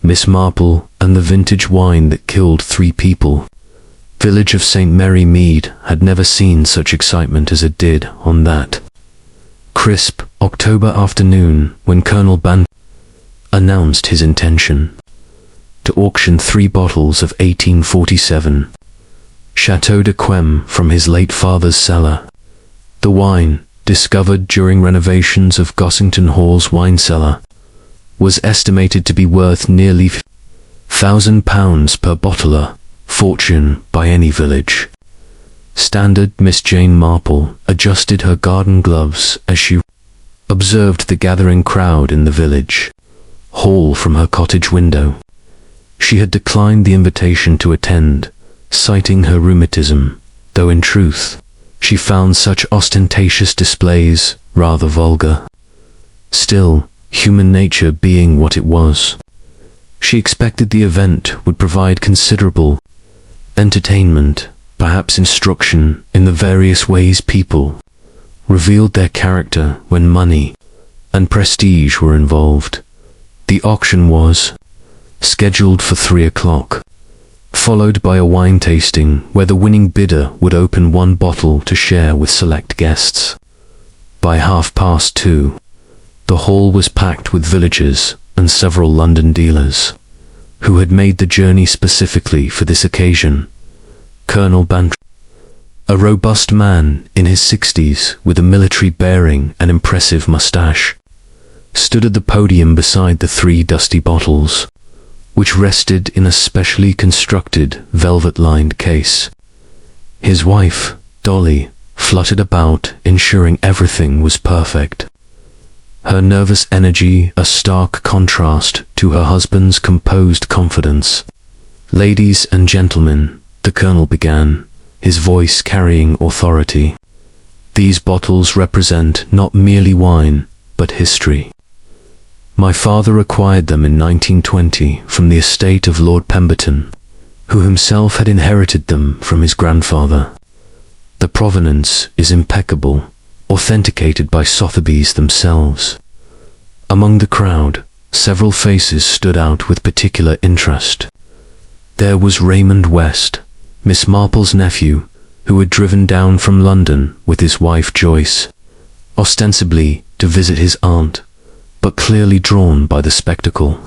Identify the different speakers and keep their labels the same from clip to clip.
Speaker 1: Miss Marple, and the vintage wine that killed 3 people. Village of St. Mary Mead had never seen such excitement as it did on that crisp October afternoon when Colonel Ban announced his intention to auction 3 bottles of 1847 Chateau de Quem from his late father's cellar. The wine, discovered during renovations of Gossington Hall's wine cellar, was estimated to be worth nearly £1,000 per bottler, fortune by any village. Standard Miss Jane Marple adjusted her garden gloves as she observed the gathering crowd in the village hall from her cottage window. She had declined the invitation to attend, citing her rheumatism, though in truth, she found such ostentatious displays rather vulgar. Still, human nature being what it was, she expected the event would provide considerable entertainment, perhaps instruction in the various ways people revealed their character when money and prestige were involved. The auction was scheduled for 3 o'clock, followed by a wine tasting where the winning bidder would open 1 bottle to share with select guests. By 2:30, the hall was packed with villagers and several London dealers who had made the journey specifically for this occasion. Colonel Bantry, a robust man in his 60s with a military bearing and impressive moustache, stood at the podium beside the 3 dusty bottles, which rested in a specially constructed velvet-lined case. His wife, Dolly, fluttered about, ensuring everything was perfect. Her nervous energy a stark contrast to her husband's composed confidence. "Ladies and gentlemen," the colonel began, his voice carrying authority, "these bottles represent not merely wine, but history. My father acquired them in 1920 from the estate of Lord Pemberton, who himself had inherited them from his grandfather. The provenance is impeccable, authenticated by Sotheby's themselves." Among the crowd, several faces stood out with particular interest. There was Raymond West, Miss Marple's nephew, who had driven down from London with his wife Joyce, ostensibly to visit his aunt, but clearly drawn by the spectacle.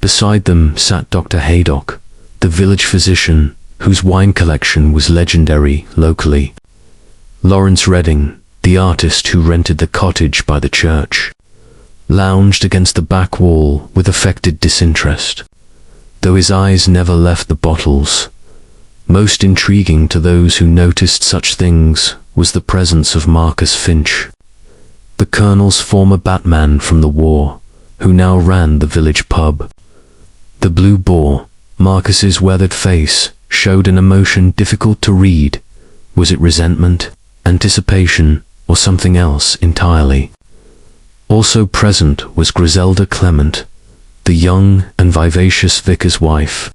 Speaker 1: Beside them sat Dr. Haydock, the village physician, whose wine collection was legendary locally. Lawrence Redding, the artist who rented the cottage by the church, lounged against the back wall with affected disinterest, though his eyes never left the bottles. Most intriguing to those who noticed such things was the presence of Marcus Finch, the colonel's former batman from the war, who now ran the village pub. The Blue Boar, Marcus's weathered face, showed an emotion difficult to read. Was it resentment, anticipation, or something else entirely? Also present was Griselda Clement, the young and vivacious vicar's wife,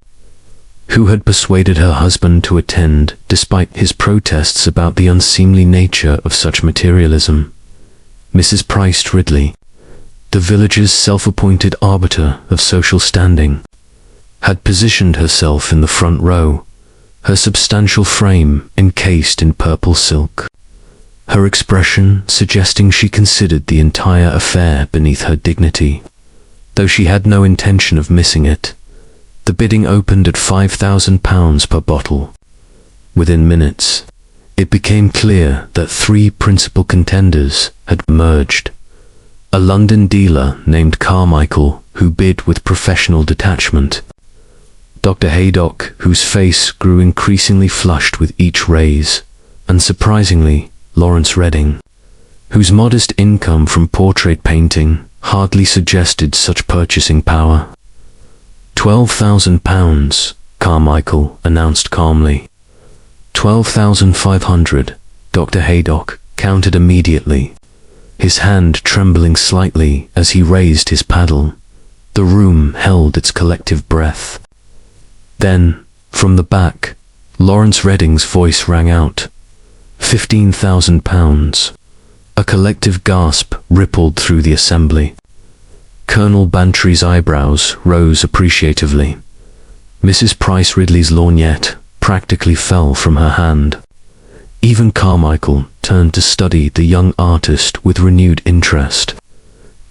Speaker 1: who had persuaded her husband to attend despite his protests about the unseemly nature of such materialism. Mrs. Price Ridley, the village's self-appointed arbiter of social standing, had positioned herself in the front row, her substantial frame encased in purple silk, her expression suggesting she considered the entire affair beneath her dignity. Though she had no intention of missing it, the bidding opened at £5,000 per bottle. Within minutes, it became clear that 3 principal contenders had emerged. A London dealer named Carmichael, who bid with professional detachment. Dr. Haydock, whose face grew increasingly flushed with each raise, and surprisingly, Lawrence Redding, whose modest income from portrait painting hardly suggested such purchasing power. £12,000, Carmichael announced calmly. 12,500, Dr. Haydock counted immediately, his hand trembling slightly as he raised his paddle. The room held its collective breath. Then, from the back, Lawrence Redding's voice rang out. £15,000. A collective gasp rippled through the assembly. Colonel Bantry's eyebrows rose appreciatively. Mrs. Price Ridley's lorgnette practically fell from her hand. Even Carmichael turned to study the young artist with renewed interest.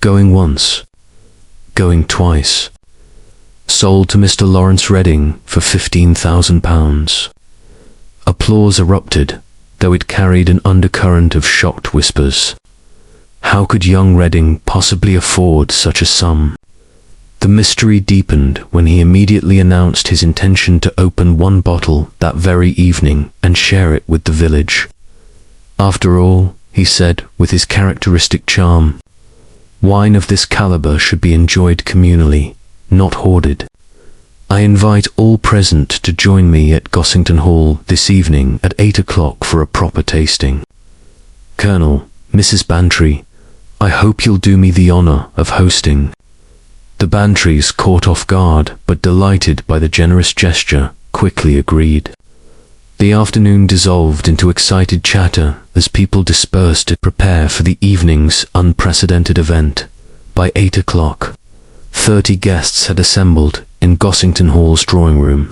Speaker 1: Going once, going twice. Sold to Mr. Lawrence Redding for £15,000. Applause erupted, though it carried an undercurrent of shocked whispers. How could young Redding possibly afford such a sum? The mystery deepened when he immediately announced his intention to open one bottle that very evening and share it with the village. After all, he said with his characteristic charm, wine of this caliber should be enjoyed communally, not hoarded. I invite all present to join me at Gossington Hall this evening at 8 o'clock for a proper tasting. Colonel, Mrs. Bantry, I hope you'll do me the honor of hosting. The Bantrys, caught off guard but delighted by the generous gesture, quickly agreed. The afternoon dissolved into excited chatter as people dispersed to prepare for the evening's unprecedented event. By 8 o'clock, 30 guests had assembled in Gossington Hall's drawing room.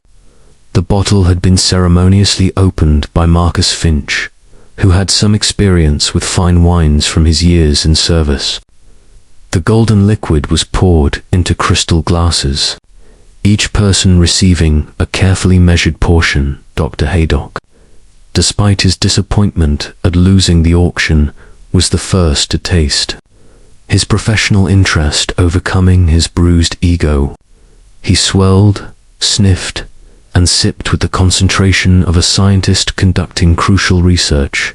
Speaker 1: The bottle had been ceremoniously opened by Marcus Finch, who had some experience with fine wines from his years in service. The golden liquid was poured into crystal glasses, each person receiving a carefully measured portion. Dr. Haydock, despite his disappointment at losing the auction, was the first to taste. His professional interest overcoming his bruised ego, he swelled, sniffed, and sipped with the concentration of a scientist conducting crucial research.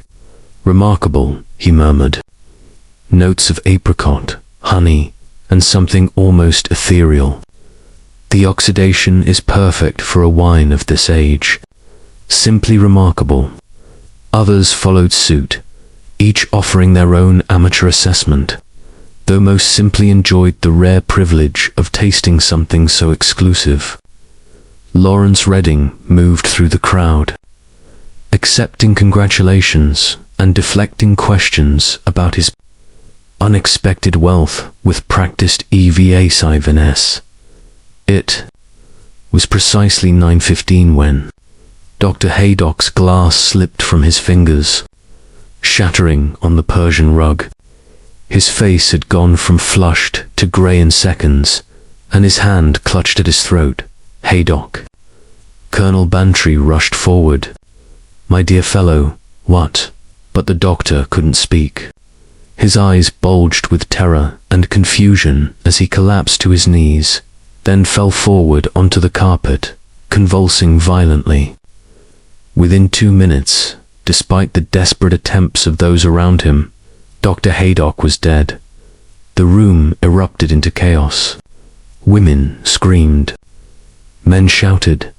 Speaker 1: Remarkable, he murmured. Notes of apricot, honey, and something almost ethereal. The oxidation is perfect for a wine of this age. Simply remarkable. Others followed suit, each offering their own amateur assessment, though most simply enjoyed the rare privilege of tasting something so exclusive. Lawrence Redding moved through the crowd, accepting congratulations and deflecting questions about his unexpected wealth with practiced evasiveness. It was precisely 9:15 when Dr. Haydock's glass slipped from his fingers, shattering on the Persian rug. His face had gone from flushed to grey in seconds, and his hand clutched at his throat. Haydock. Colonel Bantry rushed forward. My dear fellow, what? But the doctor couldn't speak. His eyes bulged with terror and confusion as he collapsed to his knees, then fell forward onto the carpet, convulsing violently. Within 2 minutes, despite the desperate attempts of those around him, Dr. Haydock was dead. The room erupted into chaos. Women screamed. Men shouted.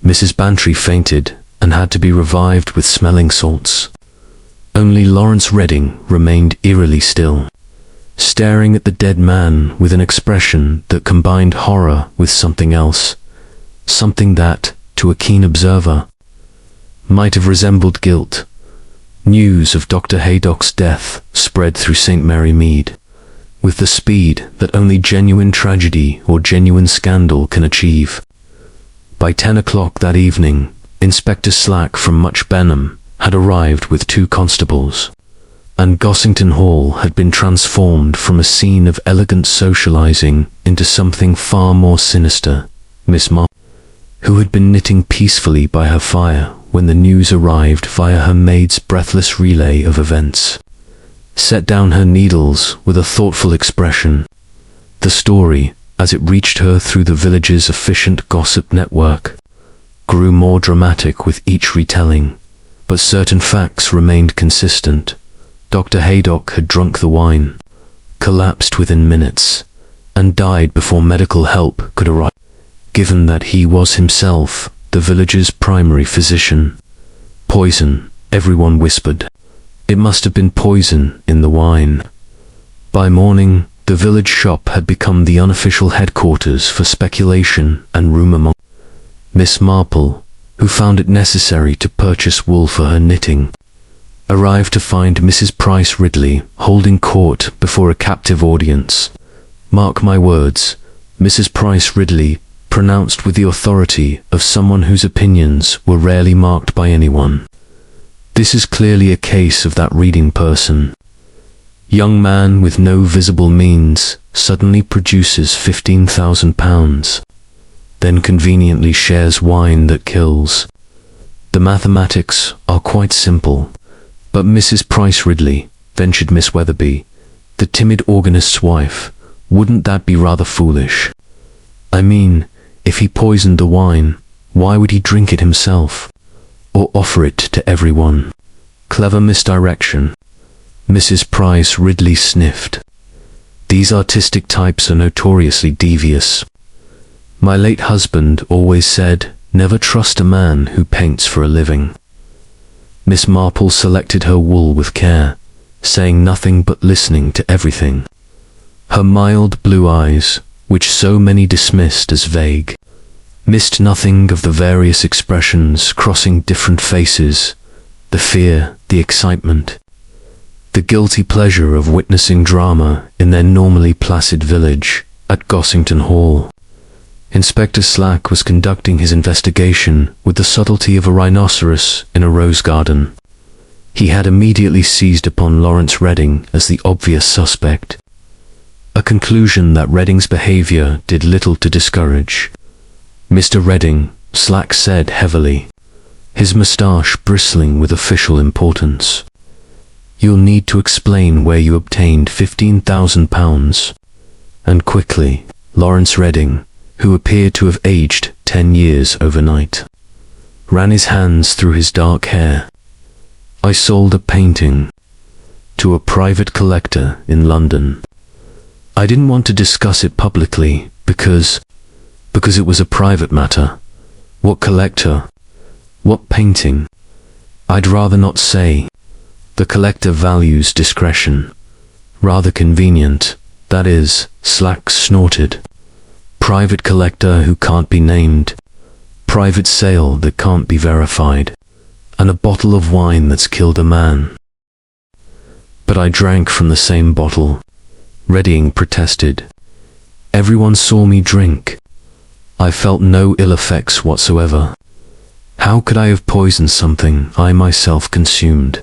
Speaker 1: Mrs. Bantry fainted and had to be revived with smelling salts. Only Lawrence Redding remained eerily still, staring at the dead man with an expression that combined horror with something else, something that, to a keen observer, might have resembled guilt. News of Dr. Haydock's death spread through St. Mary Mead, with the speed that only genuine tragedy or genuine scandal can achieve. By 10 o'clock that evening, Inspector Slack from Much Benham had arrived with 2 constables, and Gossington Hall had been transformed from a scene of elegant socializing into something far more sinister. Miss Marple, who had been knitting peacefully by her fire when the news arrived via her maid's breathless relay of events, set down her needles with a thoughtful expression. The story, as it reached her through the village's efficient gossip network, grew more dramatic with each retelling, but certain facts remained consistent. Dr. Haydock had drunk the wine, collapsed within minutes, and died before medical help could arrive, given that he was himself the village's primary physician. Poison, everyone whispered. It must have been poison in the wine. By morning, the village shop had become the unofficial headquarters for speculation and rumor. Miss Marple, who found it necessary to purchase wool for her knitting, arrived to find Mrs. Price Ridley holding court before a captive audience. Mark my words, Mrs. Price Ridley pronounced with the authority of someone whose opinions were rarely marked by anyone. This is clearly a case of that reading person. Young man with no visible means suddenly produces £15,000, then conveniently shares wine that kills. The mathematics are quite simple. But Mrs. Price Ridley, ventured Miss Weatherby, the timid organist's wife, wouldn't that be rather foolish? I mean, if he poisoned the wine, why would he drink it himself? Or offer it to everyone? Clever misdirection. Mrs. Price Ridley sniffed. These artistic types are notoriously devious. My late husband always said, never trust a man who paints for a living. Miss Marple selected her wool with care, saying nothing but listening to everything. Her mild blue eyes, which so many dismissed as vague, missed nothing of the various expressions crossing different faces, the fear, the excitement, the guilty pleasure of witnessing drama in their normally placid village at Gossington Hall. Inspector Slack was conducting his investigation with the subtlety of a rhinoceros in a rose garden. He had immediately seized upon Lawrence Redding as the obvious suspect, a conclusion that Redding's behavior did little to discourage. Mr. Redding, Slack said heavily, his moustache bristling with official importance. You'll need to explain where you obtained £15,000. And quickly, Lawrence Redding, who appeared to have aged 10 years overnight, ran his hands through his dark hair. I sold a painting to a private collector in London. I didn't want to discuss it publicly because it was a private matter. What collector? What painting? I'd rather not say. The collector values discretion. Rather convenient, that is, Slack snorted. Private collector who can't be named. Private sale that can't be verified. And a bottle of wine that's killed a man. But I drank from the same bottle. Redding protested. Everyone saw me drink. I felt no ill effects whatsoever. How could I have poisoned something I myself consumed?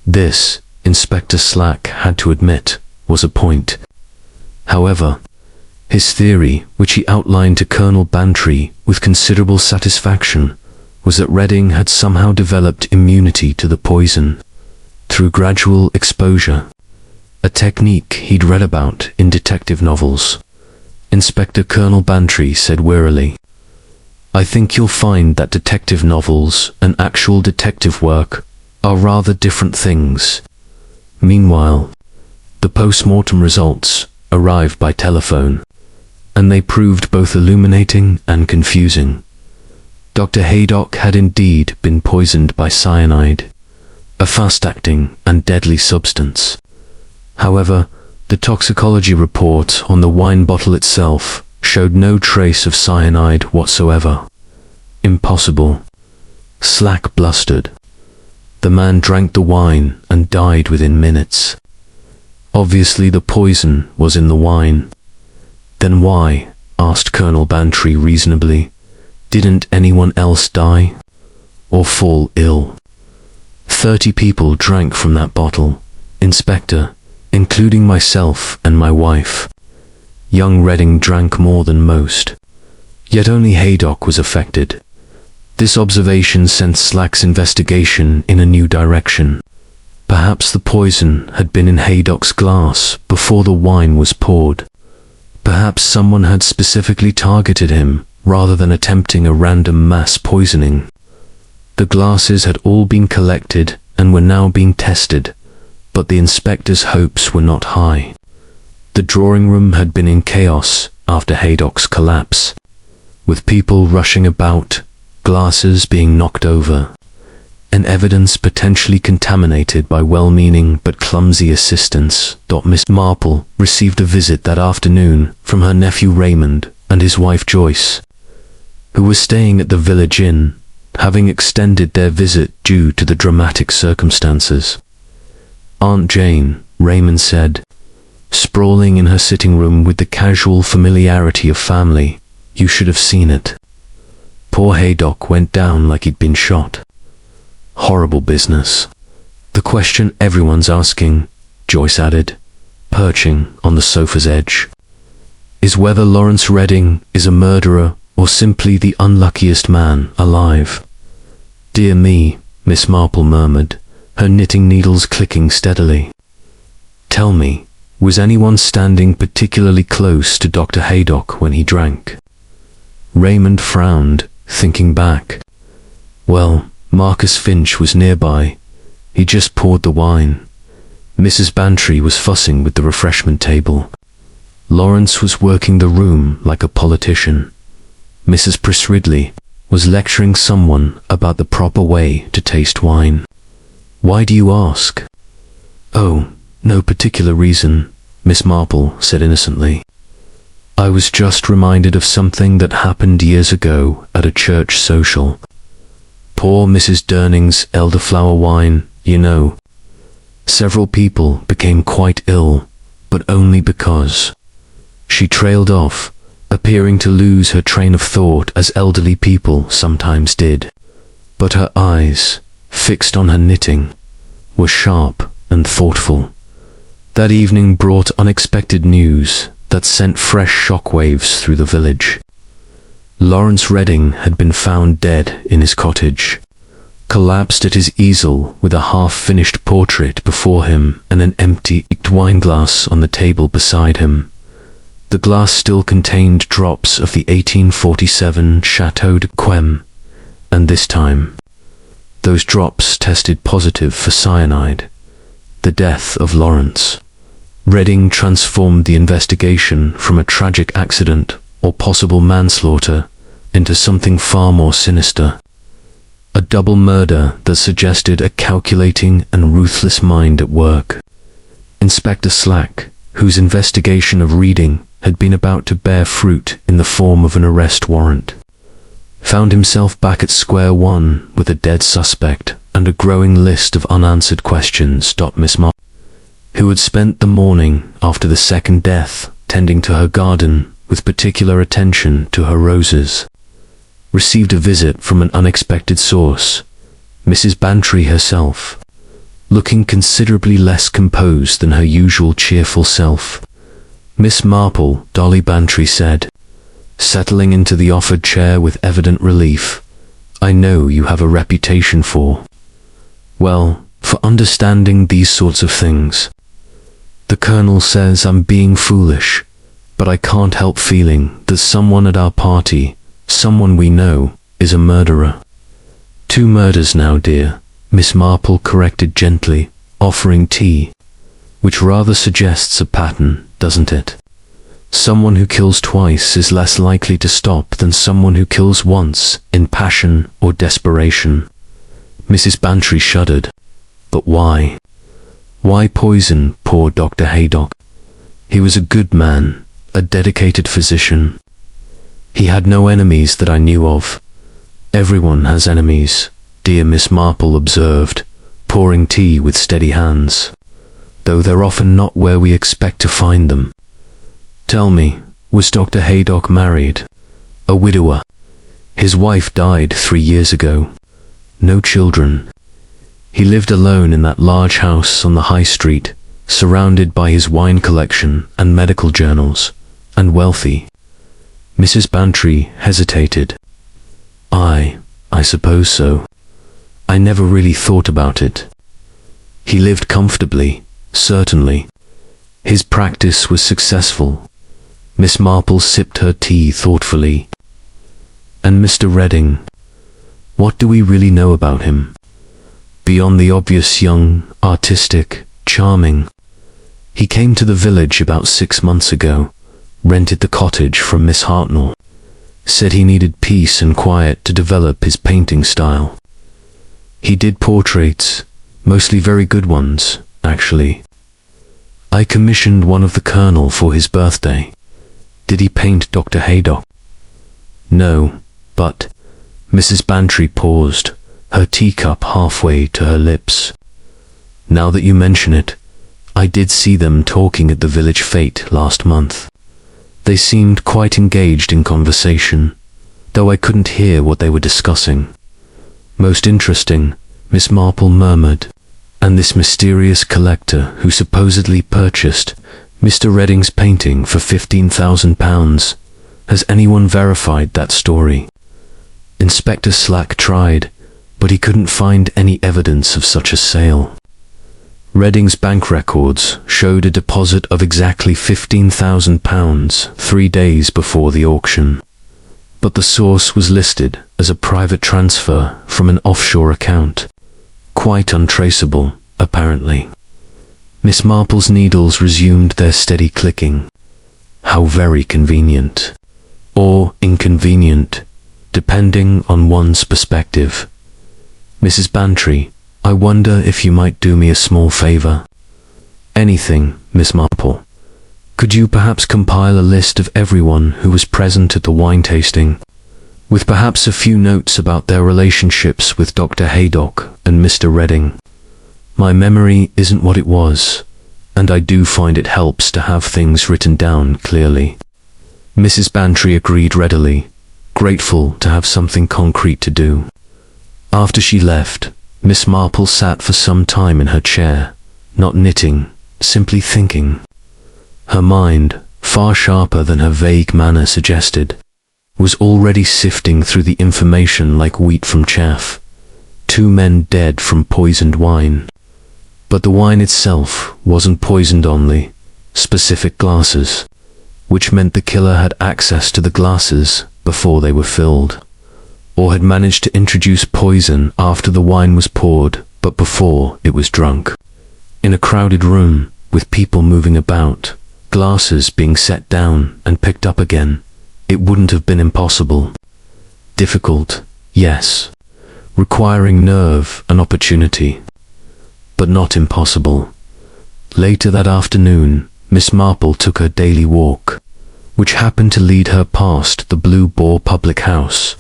Speaker 1: This, Inspector Slack had to admit, was a point. However, his theory, which he outlined to Colonel Bantry with considerable satisfaction, was that Redding had somehow developed immunity to the poison through gradual exposure, a technique he'd read about in detective novels. Inspector Colonel Bantry said wearily, I think you'll find that detective novels and actual detective work are rather different things. Meanwhile, the post-mortem results arrived by telephone, and they proved both illuminating and confusing. Dr. Haydock had indeed been poisoned by cyanide, a fast-acting and deadly substance. However, the toxicology report on the wine bottle itself showed no trace of cyanide whatsoever. Impossible. Slack blustered. The man drank the wine and died within minutes. Obviously the poison was in the wine. Then why, asked Colonel Bantry reasonably, didn't anyone else die? Or fall ill? 30 people drank from that bottle, Inspector, including myself and my wife. Young Redding drank more than most. Yet only Haydock was affected. This observation sent Slack's investigation in a new direction. Perhaps the poison had been in Haydock's glass before the wine was poured. Perhaps someone had specifically targeted him rather than attempting a random mass poisoning. The glasses had all been collected and were now being tested, but the inspector's hopes were not high. The drawing room had been in chaos after Haydock's collapse, with people rushing about, glasses being knocked over, and evidence potentially contaminated by well-meaning but clumsy assistants. Miss Marple received a visit that afternoon from her nephew Raymond and his wife Joyce, who were staying at the village inn, having extended their visit due to the dramatic circumstances. Aunt Jane, Raymond said, sprawling in her sitting room with the casual familiarity of family. You should have seen it. Poor Haydock went down like he'd been shot. Horrible business. The question everyone's asking, Joyce added, perching on the sofa's edge, is whether Lawrence Redding is a murderer or simply the unluckiest man alive. Dear me, Miss Marple murmured, her knitting needles clicking steadily. Tell me, was anyone standing particularly close to Dr. Haydock when he drank? Raymond frowned, thinking back. Well, Marcus Finch was nearby. He just poured the wine. Mrs. Bantry was fussing with the refreshment table. Lawrence was working the room like a politician. Mrs. Pris Ridley was lecturing someone about the proper way to taste wine. Why do you ask? Oh, no particular reason, Miss Marple said innocently. I was just reminded of something that happened years ago at a church social. Poor Mrs. Durning's elderflower wine, you know. Several people became quite ill, but only because. She trailed off, appearing to lose her train of thought as elderly people sometimes did. But her eyes, fixed on her knitting, were sharp and thoughtful. That evening brought unexpected news that sent fresh shockwaves through the village. Lawrence Redding had been found dead in his cottage, collapsed at his easel with a half-finished portrait before him and an empty wineglass on the table beside him. The glass still contained drops of the 1847 Chateau de Quem, and this time, those drops tested positive for cyanide. The death of Lawrence Redding transformed the investigation from a tragic accident or possible manslaughter into something far more sinister. A double murder that suggested a calculating and ruthless mind at work. Inspector Slack, whose investigation of Reading had been about to bear fruit in the form of an arrest warrant, found himself back at square one with a dead suspect and a growing list of unanswered questions. Miss Marple, who had spent the morning after the second death tending to her garden with particular attention to her roses, received a visit from an unexpected source, Mrs. Bantry herself, looking considerably less composed than her usual cheerful self. Miss Marple, Dolly Bantry said, settling into the offered chair with evident relief, I know you have a reputation for, well, for understanding these sorts of things. The Colonel says I'm being foolish, but I can't help feeling that someone at our party, someone we know, is a murderer. 2 murders now, dear, Miss Marple corrected gently, offering tea, which rather suggests a pattern, doesn't it? Someone who kills twice is less likely to stop than someone who kills once in passion or desperation. Mrs. Bantry shuddered. But why? Why poison poor Dr. Haydock? He was a good man, a dedicated physician. He had no enemies that I knew of. Everyone has enemies, dear Miss Marple observed, pouring tea with steady hands, though they're often not where we expect to find them. Tell me, was Dr. Haydock married? A widower. His wife died 3 years ago. No children. He lived alone in that large house on the high street, surrounded by his wine collection and medical journals, and wealthy. Mrs. Bantry hesitated. I suppose so. I never really thought about it. He lived comfortably, certainly. His practice was successful. Miss Marple sipped her tea thoughtfully. And Mr. Redding, what do we really know about him? Beyond the obvious young, artistic, charming. He came to the village about 6 months ago, rented the cottage from Miss Hartnell, said he needed peace and quiet to develop his painting style. He did portraits, mostly very good ones, actually. I commissioned one of the Colonel for his birthday. Did he paint Dr. Haydock? No, but Mrs. Bantry paused, her teacup halfway to her lips. Now that you mention it, I did see them talking at the village fete last month. They seemed quite engaged in conversation, though I couldn't hear what they were discussing. Most interesting, Miss Marple murmured, and this mysterious collector who supposedly purchased Mr. Redding's painting for £15,000. Has anyone verified that story? Inspector Slack tried, but he couldn't find any evidence of such a sale. Redding's bank records showed a deposit of exactly £15,000 3 days before the auction, but the source was listed as a private transfer from an offshore account. Quite untraceable, apparently. Miss Marple's needles resumed their steady clicking. How very convenient. Or inconvenient, depending on one's perspective. Mrs. Bantry, I wonder if you might do me a small favor. Anything, Miss Marple. Could you perhaps compile a list of everyone who was present at the wine tasting, with perhaps a few notes about their relationships with Dr. Haydock and Mr. Redding? My memory isn't what it was, and I do find it helps to have things written down clearly. Mrs. Bantry agreed readily, grateful to have something concrete to do. After she left, Miss Marple sat for some time in her chair, not knitting, simply thinking. Her mind, far sharper than her vague manner suggested, was already sifting through the information like wheat from chaff. 2 men dead from poisoned wine. But the wine itself wasn't poisoned only, specific glasses, which meant the killer had access to the glasses before they were filled, or had managed to introduce poison after the wine was poured but before it was drunk. In a crowded room, with people moving about, glasses being set down and picked up again, it wouldn't have been impossible. Difficult, yes, requiring nerve and opportunity, but not impossible. Later that afternoon, Miss Marple took her daily walk, which happened to lead her past the Blue Boar public house.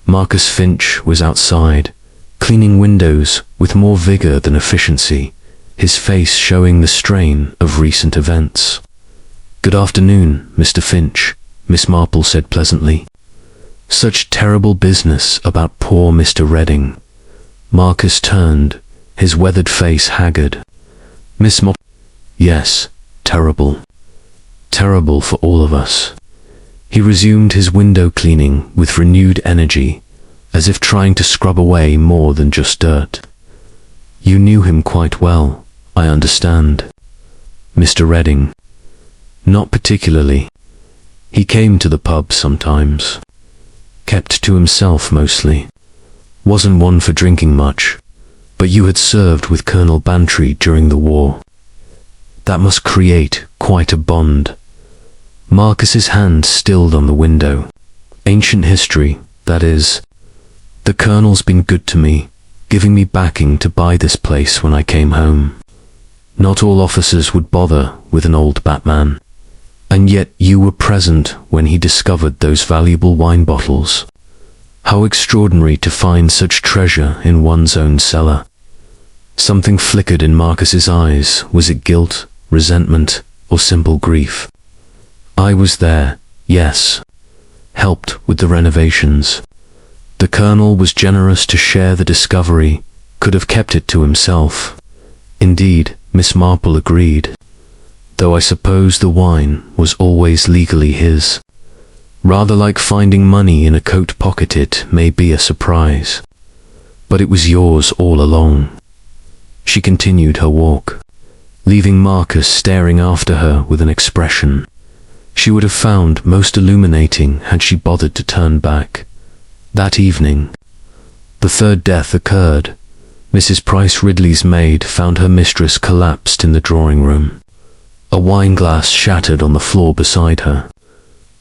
Speaker 1: Marcus Finch was outside, cleaning windows with more vigor than efficiency, his face showing the strain of recent events. "Good afternoon, Mr. Finch," Miss Marple said pleasantly. "Such terrible business about poor Mr. Redding." Marcus turned, his weathered face haggard. "Miss Marple, yes, terrible. Terrible for all of us." He resumed his window cleaning with renewed energy, as if trying to scrub away more than just dirt. "You knew him quite well, I understand." "Mr. Redding?" "Not particularly. He came to the pub sometimes. Kept to himself mostly. Wasn't one for drinking much. But you had served with Colonel Bantry during the war. That must create quite a bond." Marcus's hand stilled on the window. "Ancient history, that is. The Colonel's been good to me, giving me backing to buy this place when I came home. Not all officers would bother with an old Batman. And yet you were present when he discovered those valuable wine bottles. How extraordinary to find such treasure in one's own cellar." Something flickered in Marcus's eyes. Was it guilt, resentment, or simple grief? "I was there, yes. Helped with the renovations. The Colonel was generous to share the discovery, could have kept it to himself." "Indeed," Miss Marple agreed. "Though I suppose the wine was always legally his. Rather like finding money in a coat pocket. It may be a surprise. But it was yours all along." She continued her walk, leaving Marcus staring after her with an expression she would have found most illuminating had she bothered to turn back. That evening, the third death occurred. Mrs. Price Ridley's maid found her mistress collapsed in the drawing room. A wine glass shattered on the floor beside her.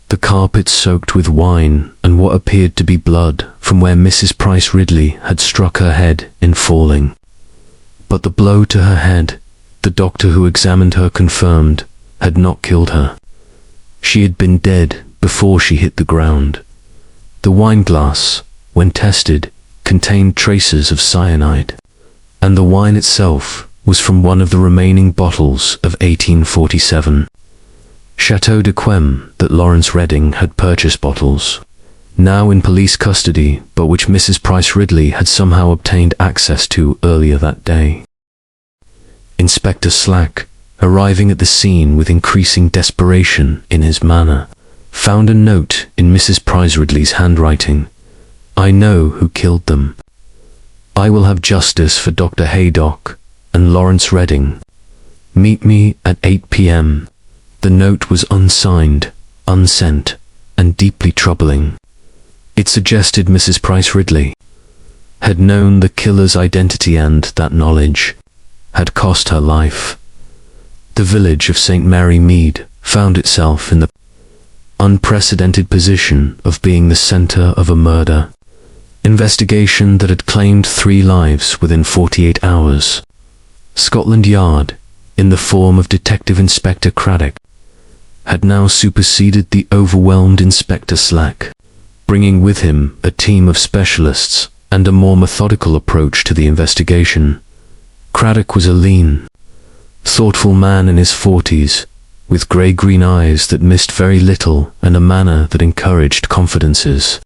Speaker 1: The carpet soaked with wine and what appeared to be blood from where Mrs. Price Ridley had struck her head in falling. But the blow to her head, the doctor who examined her confirmed, had not killed her. She had been dead before she hit the ground. The wine glass, when tested, contained traces of cyanide, and the wine itself was from one of the remaining bottles of 1847 Chateau de Quem that Lawrence Redding had purchased bottles, now in police custody, but which Mrs. Price Ridley had somehow obtained access to earlier that day. Inspector Slack, arriving at the scene with increasing desperation in his manner, found a note in Mrs. Price Ridley's handwriting. "I know who killed them. I will have justice for Dr. Haydock and Lawrence Redding. Meet me at 8 p.m. The note was unsigned, unsent, and deeply troubling. It suggested Mrs. Price Ridley had known the killer's identity, and that knowledge had cost her life. The village of St. Mary Mead found itself in the unprecedented position of being the center of a murder investigation that had claimed 3 lives within 48 hours. Scotland Yard, in the form of Detective Inspector Craddock, had now superseded the overwhelmed Inspector Slack, bringing with him a team of specialists and a more methodical approach to the investigation. Craddock was a lean, thoughtful man in his 40s, with grey-green eyes that missed very little and a manner that encouraged confidences.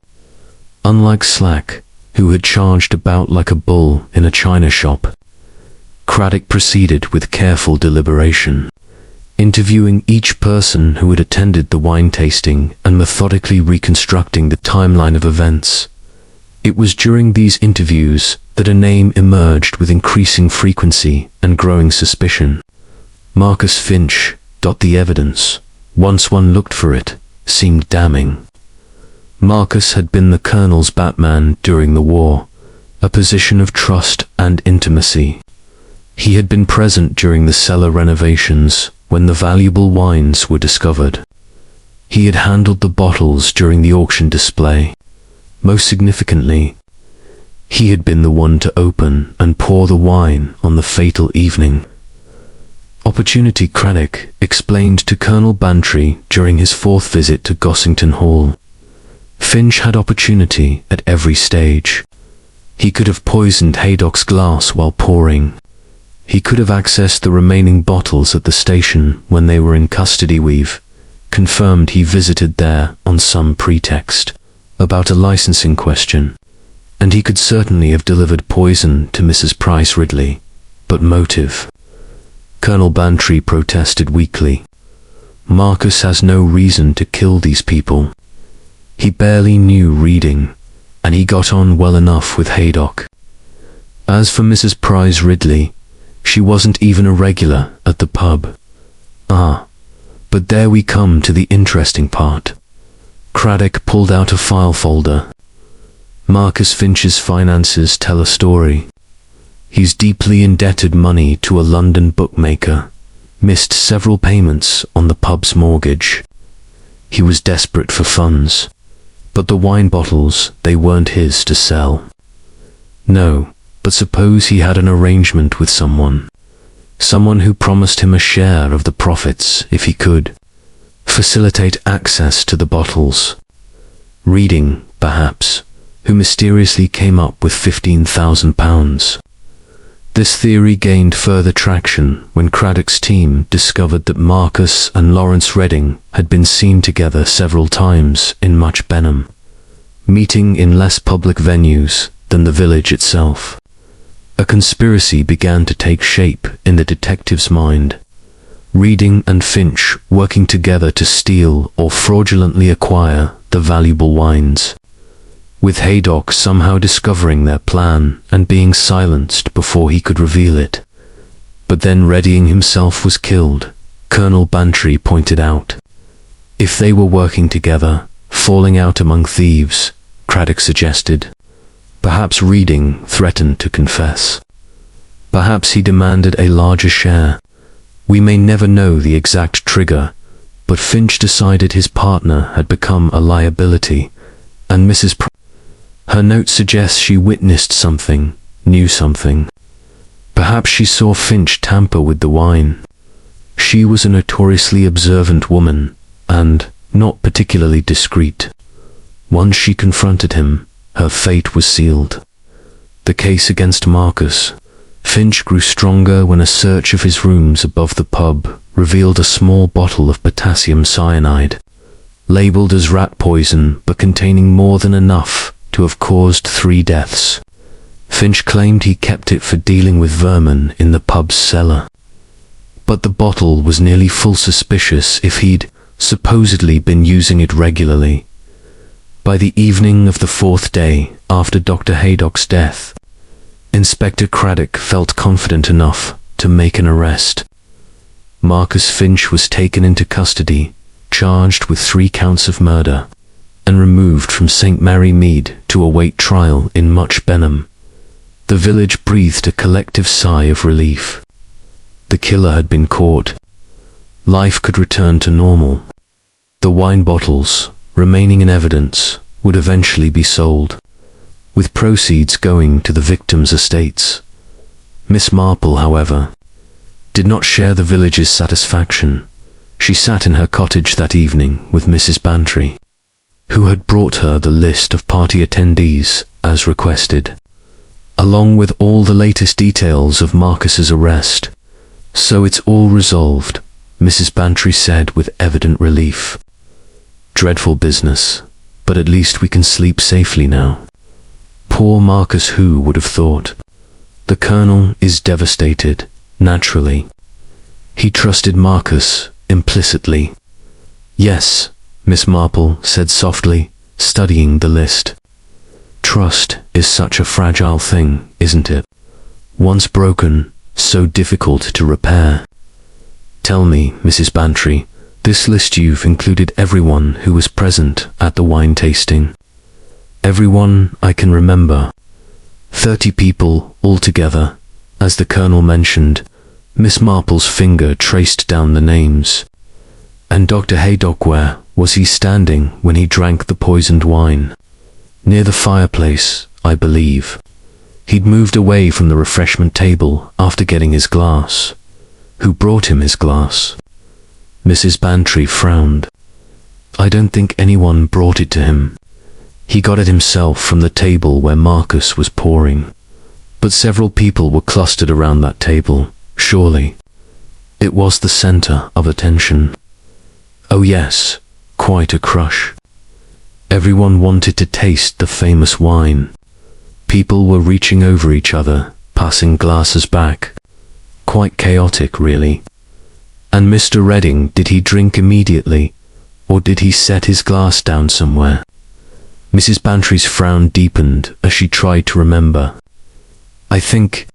Speaker 1: Unlike Slack, who had charged about like a bull in a china shop, Craddock proceeded with careful deliberation, interviewing each person who had attended the wine tasting and methodically reconstructing the timeline of events. It was during these interviews that a name emerged with increasing frequency and growing suspicion. Marcus Finch. The evidence, once one looked for it, seemed damning. Marcus had been the Colonel's Batman during the war, a position of trust and intimacy. He had been present during the cellar renovations when the valuable wines were discovered. He had handled the bottles during the auction display. Most significantly, he had been the one to open and pour the wine on the fatal evening. Opportunity Craddock explained to Colonel Bantry during his 4th visit to Gossington Hall. Finch had opportunity at every stage. He could have poisoned Haydock's glass while pouring. He could have accessed the remaining bottles at the station when they were in custody. We've confirmed he visited there on some pretext about a licensing question, and he could certainly have delivered poison to Mrs. Price Ridley. But motive? Colonel Bantry protested weakly. Marcus has no reason to kill these people. He barely knew reading, and he got on well enough with Haydock. As for Mrs. Price Ridley, she wasn't even a regular at the pub. But there we come to the interesting part. Craddock pulled out a file folder. Marcus Finch's finances tell a story. He's deeply indebted money to a London bookmaker, missed several payments on the pub's mortgage. He was desperate for funds, but the wine bottles, they weren't his to sell. No, but suppose he had an arrangement with someone who promised him a share of the profits if he could facilitate access to the bottles. Reading, perhaps, who mysteriously came up with £15,000. This theory gained further traction when Craddock's team discovered that Marcus and Lawrence Redding had been seen together several times in Much Benham, meeting in less public venues than the village itself. A conspiracy began to take shape in the detective's mind. Redding and Finch working together to steal or fraudulently acquire the valuable wines, with Haydock somehow discovering their plan and being silenced before he could reveal it. But then Redding himself was killed, Colonel Bantry pointed out. If they were working together, falling out among thieves, Craddock suggested. Perhaps Redding threatened to confess. Perhaps he demanded a larger share. We may never know the exact trigger, but Finch decided his partner had become a liability, and her note suggests she witnessed something, knew something. Perhaps she saw Finch tamper with the wine. She was a notoriously observant woman, and not particularly discreet. Once she confronted him, her fate was sealed. The case against Marcus, Finch grew stronger when a search of his rooms above the pub revealed a small bottle of potassium cyanide, labeled as rat poison but containing more than enough to have caused 3 deaths. Finch claimed he kept it for dealing with vermin in the pub's cellar. But the bottle was nearly full suspicious if he'd supposedly been using it regularly. By the evening of the 4th day after Dr. Haydock's death, Inspector Craddock felt confident enough to make an arrest. Marcus Finch was taken into custody, charged with 3 counts of murder, and removed from St. Mary Mead to await trial in Much Benham. The village breathed a collective sigh of relief. The killer had been caught. Life could return to normal. The wine bottles, remaining in evidence, would eventually be sold, with proceeds going to the victims' estates. Miss Marple, however, did not share the village's satisfaction. She sat in her cottage that evening with Mrs. Bantry, who had brought her the list of party attendees as requested, along with all the latest details of Marcus's arrest. "So it's all resolved," Mrs. Bantry said with evident relief. "Dreadful business, but at least we can sleep safely now." Poor Marcus, who would have thought? The Colonel is devastated, naturally. He trusted Marcus implicitly. "Yes," Miss Marple said softly, studying the list. "Trust is such a fragile thing, isn't it? Once broken, so difficult to repair. Tell me, Mrs. Bantry, this list you've included everyone who was present at the wine tasting?" "Everyone I can remember. 30 people altogether, as the Colonel mentioned." Miss Marple's finger traced down the names. "And Dr. Haydock, where was he standing when he drank the poisoned wine?" "Near the fireplace, I believe. He'd moved away from the refreshment table after getting his glass." "Who brought him his glass?" Mrs. Bantry frowned. "I don't think anyone brought it to him. He got it himself from the table where Marcus was pouring. But several people were clustered around that table, surely. It was the center of attention." "Oh yes, quite a crush. Everyone wanted to taste the famous wine. People were reaching over each other, passing glasses back. Quite chaotic, really." "And Mr. Redding, did he drink immediately, or did he set his glass down somewhere?" Mrs. Bantry's frown deepened as she tried to remember. "I think,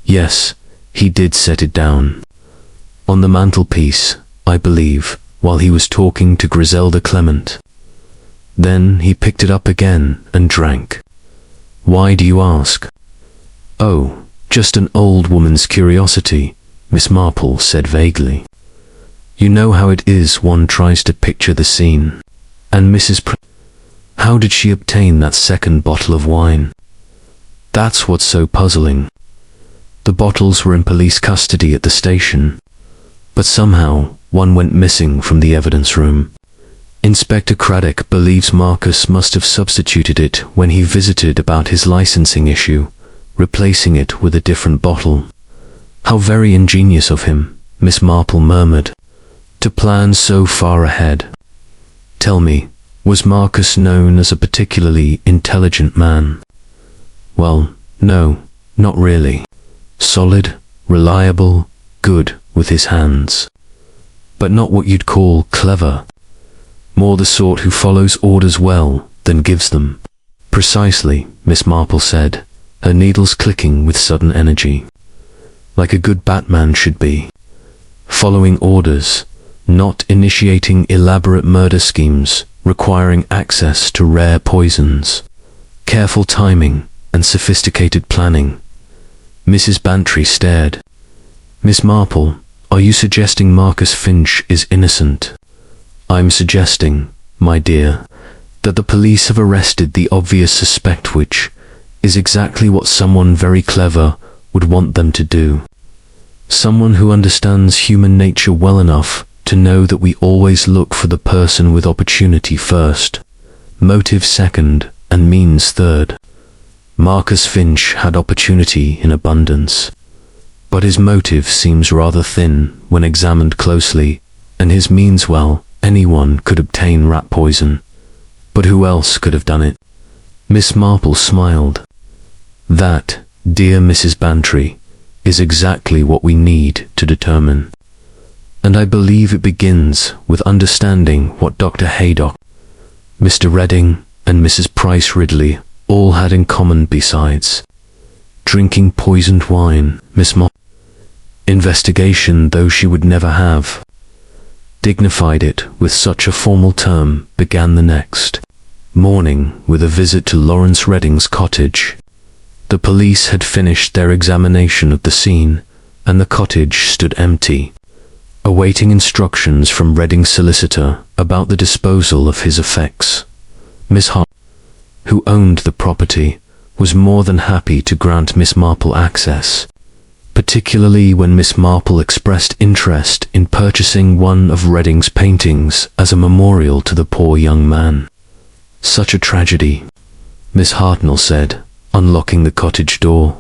Speaker 1: yes, he did set it down. On the mantelpiece, I believe, while he was talking to Griselda Clement. Then he picked it up again and drank." "Why do you ask?" "Oh, just an old woman's curiosity," Miss Marple said vaguely. "You know how it is, one tries to picture the scene. And how did she obtain that second bottle of wine? That's what's so puzzling. The bottles were in police custody at the station, but somehow one went missing from the evidence room. Inspector Craddock believes Marcus must have substituted it when he visited about his licensing issue, replacing it with a different bottle." "How very ingenious of him," Miss Marple murmured, "to plan so far ahead. Tell me, was Marcus known as a particularly intelligent man?" "Well, no, not really. Solid, reliable, good with his hands. But not what you'd call clever. More the sort who follows orders well than gives them." "Precisely," Miss Marple said, her needles clicking with sudden energy. "Like a good Batman should be. Following orders, not initiating elaborate murder schemes requiring access to rare poisons. Careful timing and sophisticated planning." Mrs. Bantry stared. "Miss Marple, are you suggesting Marcus Finch is innocent?" "I'm suggesting, my dear, that the police have arrested the obvious suspect, which is exactly what someone very clever would want them to do. Someone who understands human nature well enough to know that we always look for the person with opportunity first, motive second, and means third. Marcus Finch had opportunity in abundance, but his motive seems rather thin when examined closely, and his means well. Anyone could obtain rat poison, but who else could have done it? Miss Marple smiled. That, dear Mrs. Bantry, is exactly what we need to determine. And I believe it begins with understanding what Dr. Haydock, Mr. Redding, and Mrs. Price Ridley all had in common besides drinking poisoned wine. Miss Marple, investigation though she would never have dignified it with such a formal term, began the next morning with a visit to Lawrence Redding's cottage. The police had finished their examination of the scene, and the cottage stood empty, awaiting instructions from Redding's solicitor about the disposal of his effects. Miss Hart, who owned the property, was more than happy to grant Miss Marple access, particularly when Miss Marple expressed interest in purchasing one of Redding's paintings as a memorial to the poor young man. Such a tragedy, Miss Hartnell said, unlocking the cottage door.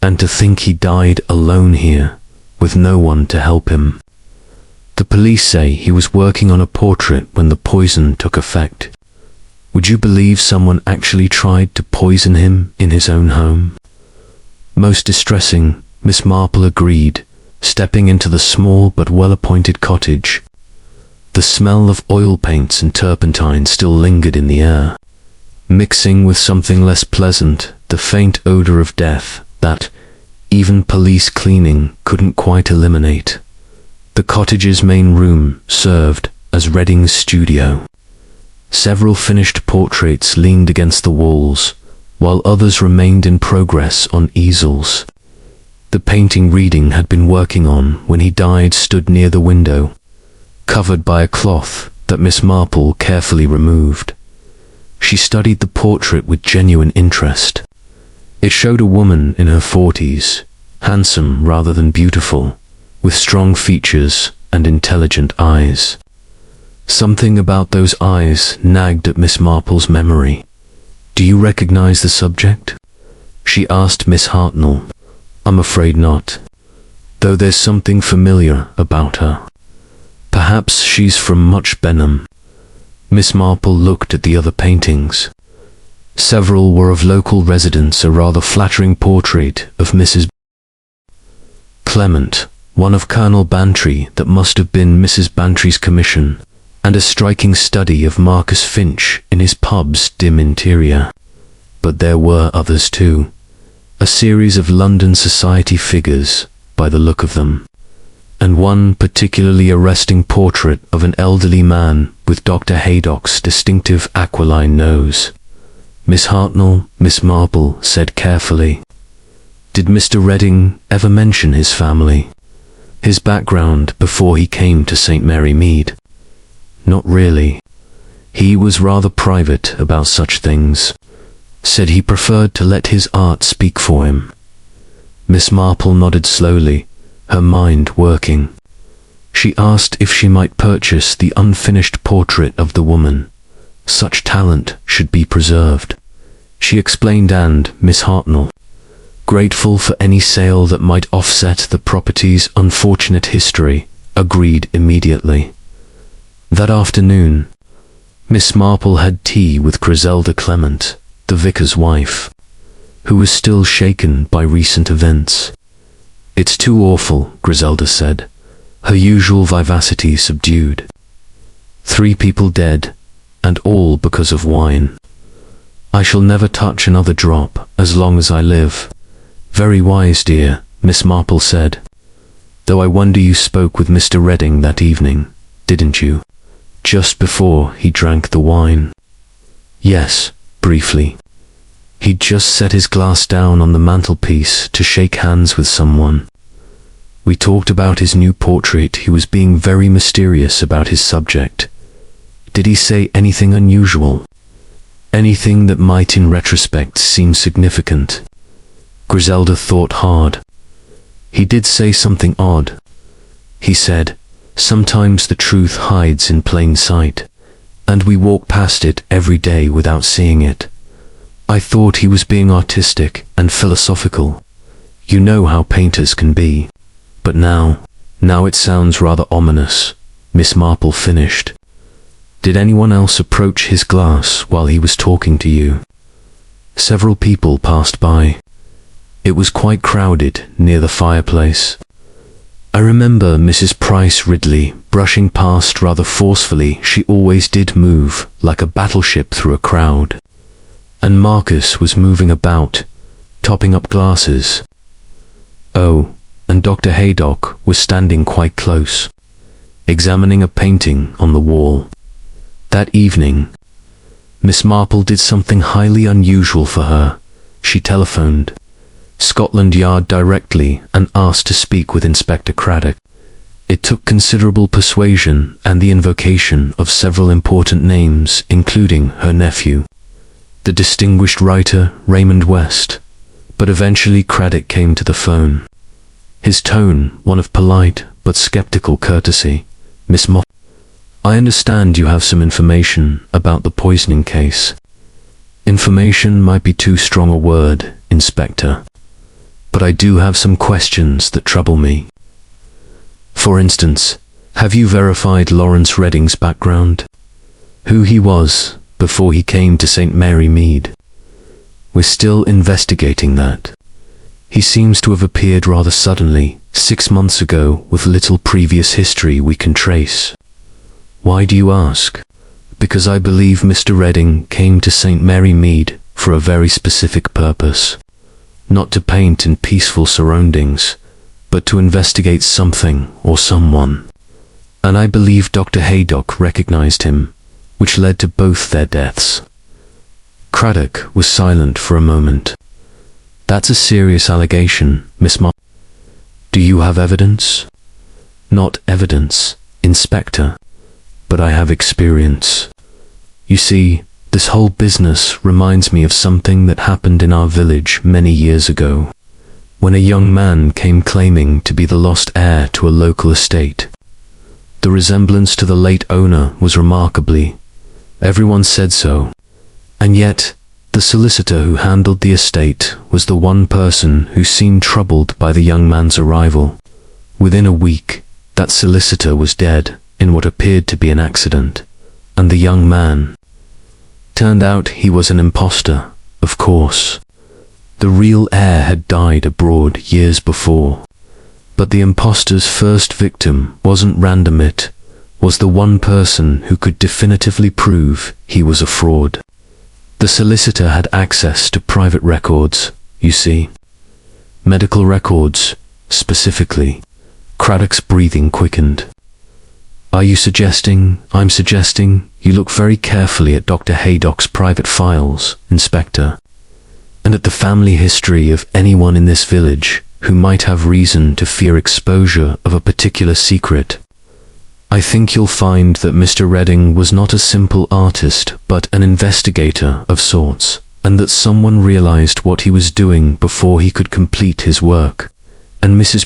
Speaker 1: And to think he died alone here, with no one to help him. The police say he was working on a portrait when the poison took effect. Would you believe someone actually tried to poison him in his own home? Most distressing, Miss Marple agreed, stepping into the small but well-appointed cottage. The smell of oil paints and turpentine still lingered in the air, mixing with something less pleasant, the faint odor of death that even police cleaning couldn't quite eliminate. The cottage's main room served as Redding's studio. Several finished portraits leaned against the walls, while others remained in progress on easels. The painting Redding had been working on when he died stood near the window, covered by a cloth that Miss Marple carefully removed. She studied the portrait with genuine interest. It showed a woman in her 40s, handsome rather than beautiful, with strong features and intelligent eyes. Something about those eyes nagged at Miss Marple's memory. "Do you recognize the subject?" she asked Miss Hartnell. "I'm afraid not, though there's something familiar about her. Perhaps she's from Much Benham." Miss Marple looked at the other paintings. Several were of local residents, a rather flattering portrait of Mrs. Clement, one of Colonel Bantry that must have been Mrs. Bantry's commission, and a striking study of Marcus Finch in his pub's dim interior. But there were others too, a series of London society figures, by the look of them, and one particularly arresting portrait of an elderly man with Dr. Haydock's distinctive aquiline nose. Miss Hartnell, Miss Marple said carefully, "Did Mr. Redding ever mention his family, his background before he came to St. Mary Mead?" "Not really. He was rather private about such things. Said he preferred to let his art speak for him." Miss Marple nodded slowly, her mind working. She asked if she might purchase the unfinished portrait of the woman. Such talent should be preserved, she explained, and Miss Hartnell, grateful for any sale that might offset the property's unfortunate history, agreed immediately. That afternoon, Miss Marple had tea with Griselda Clement, the vicar's wife, who was still shaken by recent events. "It's too awful," Griselda said, her usual vivacity subdued. 3 people dead, and all because of wine. "I shall never touch another drop as long as I live." "Very wise, dear," Miss Marple said. "Though I wonder you spoke with Mr. Redding that evening, didn't you? Just before he drank the wine." "Yes, briefly. He'd just set his glass down on the mantelpiece to shake hands with someone. We talked about his new portrait. He was being very mysterious about his subject. Did he say anything unusual? Anything that might in retrospect seem significant?" Griselda thought hard. "He did say something odd. He said, 'Sometimes the truth hides in plain sight, and we walk past it every day without seeing it. I thought he was being artistic and philosophical. You know how painters can be. But now it sounds rather ominous," Miss Marple finished. "Did anyone else approach his glass while he was talking to you?" "Several people passed by. It was quite crowded near the fireplace. I remember Mrs. Price Ridley brushing past rather forcefully. She always did move like a battleship through a crowd. And Marcus was moving about, topping up glasses. Oh, and Dr. Haydock was standing quite close, examining a painting on the wall. That evening, Miss Marple did something highly unusual for her. She telephoned Scotland Yard directly and asked to speak with Inspector Craddock. It took considerable persuasion and the invocation of several important names, including her nephew, the distinguished writer Raymond West, but eventually Craddock came to the phone. His tone, one of polite but skeptical courtesy. "Miss Marple, I understand you have some information about the poisoning case." "Information might be too strong a word, Inspector, but I do have some questions that trouble me. For instance, have you verified Lawrence Redding's background? Who he was before he came to St. Mary Mead?" "We're still investigating that. He seems to have appeared rather suddenly, 6 months ago, with little previous history we can trace." "Why do you ask?" "Because I believe Mr. Redding came to St. Mary Mead for a very specific purpose. Not to paint in peaceful surroundings, but to investigate something or someone. And I believe Dr. Haydock recognized him, which led to both their deaths." Craddock was silent for a moment. "That's a serious allegation, Miss Marple. Do you have evidence?" "Not evidence, Inspector, but I have experience. You see, this whole business reminds me of something that happened in our village many years ago, when a young man came claiming to be the lost heir to a local estate. The resemblance to the late owner was remarkably. Everyone said so. And yet, the solicitor who handled the estate was the one person who seemed troubled by the young man's arrival. Within a week, that solicitor was dead in what appeared to be an accident, and the young man turned out he was an imposter, of course. The real heir had died abroad years before. But the impostor's first victim wasn't random, it was the one person who could definitively prove he was a fraud. The solicitor had access to private records, you see. Medical records, specifically." Craddock's breathing quickened. "Are you suggesting, I'm suggesting, you look very carefully at Dr. Haydock's private files, Inspector, and at the family history of anyone in this village who might have reason to fear exposure of a particular secret? I think you'll find that Mr. Redding was not a simple artist, but an investigator of sorts, and that someone realized what he was doing before he could complete his work. And Mrs.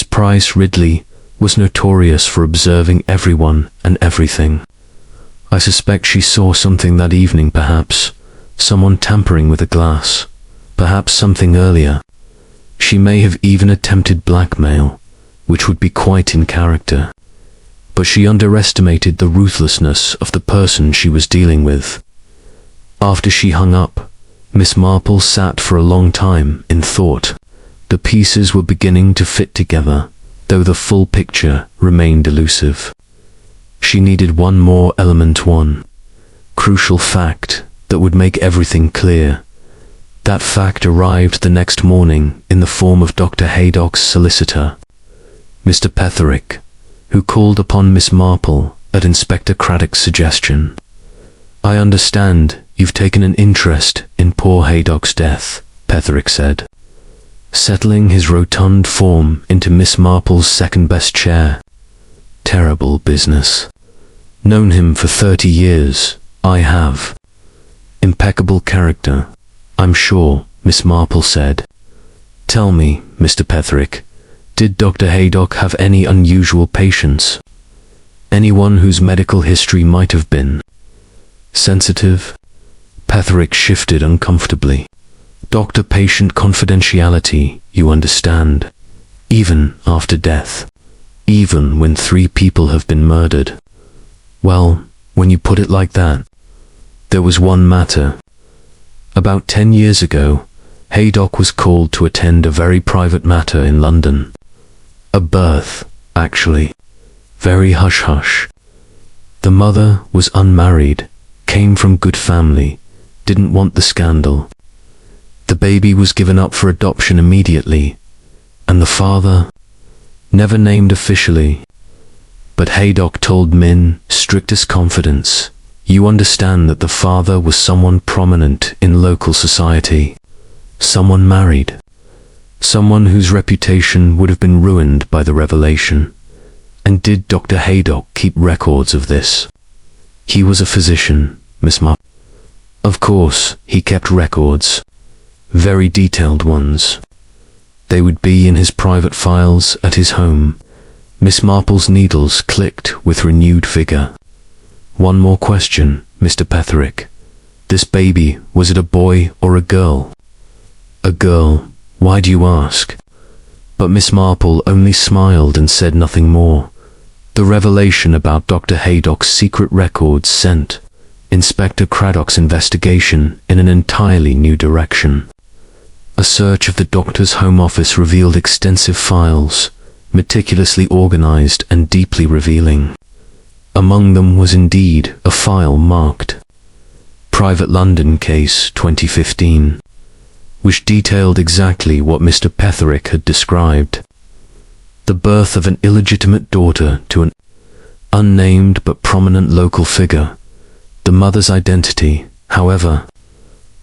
Speaker 1: Price Ridley was notorious for observing everyone and everything. I suspect she saw something that evening, perhaps someone tampering with a glass, perhaps something earlier. She may have even attempted blackmail, which would be quite in character. But she underestimated the ruthlessness of the person she was dealing with." After she hung up, Miss Marple sat for a long time in thought. The pieces were beginning to fit together, though the full picture remained elusive. She needed one more element, one crucial fact that would make everything clear. That fact arrived the next morning in the form of Dr. Haydock's solicitor, Mr. Petherick, who called upon Miss Marple at Inspector Craddock's suggestion. "I understand you've taken an interest in poor Haydock's death," Petherick said, settling his rotund form into Miss Marple's second-best chair. "Terrible business. Known him for 30 years, I have. Impeccable character, I'm sure," Miss Marple said. "Tell me, Mr. Petherick, did Dr. Haydock have any unusual patients? Anyone whose medical history might have been sensitive?" Petherick shifted uncomfortably. Doctor-patient confidentiality, you understand. Even after death. Even when 3 people have been murdered. Well, when you put it like that. There was one matter. About 10 years ago, Haydock was called to attend a very private matter in London. A birth, actually. Very hush-hush. The mother was unmarried, came from good family, didn't want the scandal. The baby was given up for adoption immediately, and the father, never named officially, but Haydock told Min, strictest confidence, you understand that the father was someone prominent in local society, someone married, someone whose reputation would have been ruined by the revelation. And did Dr. Haydock keep records of this? He was a physician, Miss Marple. Of course, he kept records. Very detailed ones. They would be in his private files at his home. Miss Marple's needles clicked with renewed vigor. One more question, Mr. Petherick. This baby, was it a boy or a girl? A girl. Why do you ask? But Miss Marple only smiled and said nothing more. The revelation about Dr. Haydock's secret records sent Inspector Craddock's investigation in an entirely new direction. A search of the doctor's home office revealed extensive files, meticulously organized and deeply revealing. Among them was indeed a file marked Private London Case 2015, which detailed exactly what Mr. Petherick had described. The birth of an illegitimate daughter to an unnamed but prominent local figure. The mother's identity, however,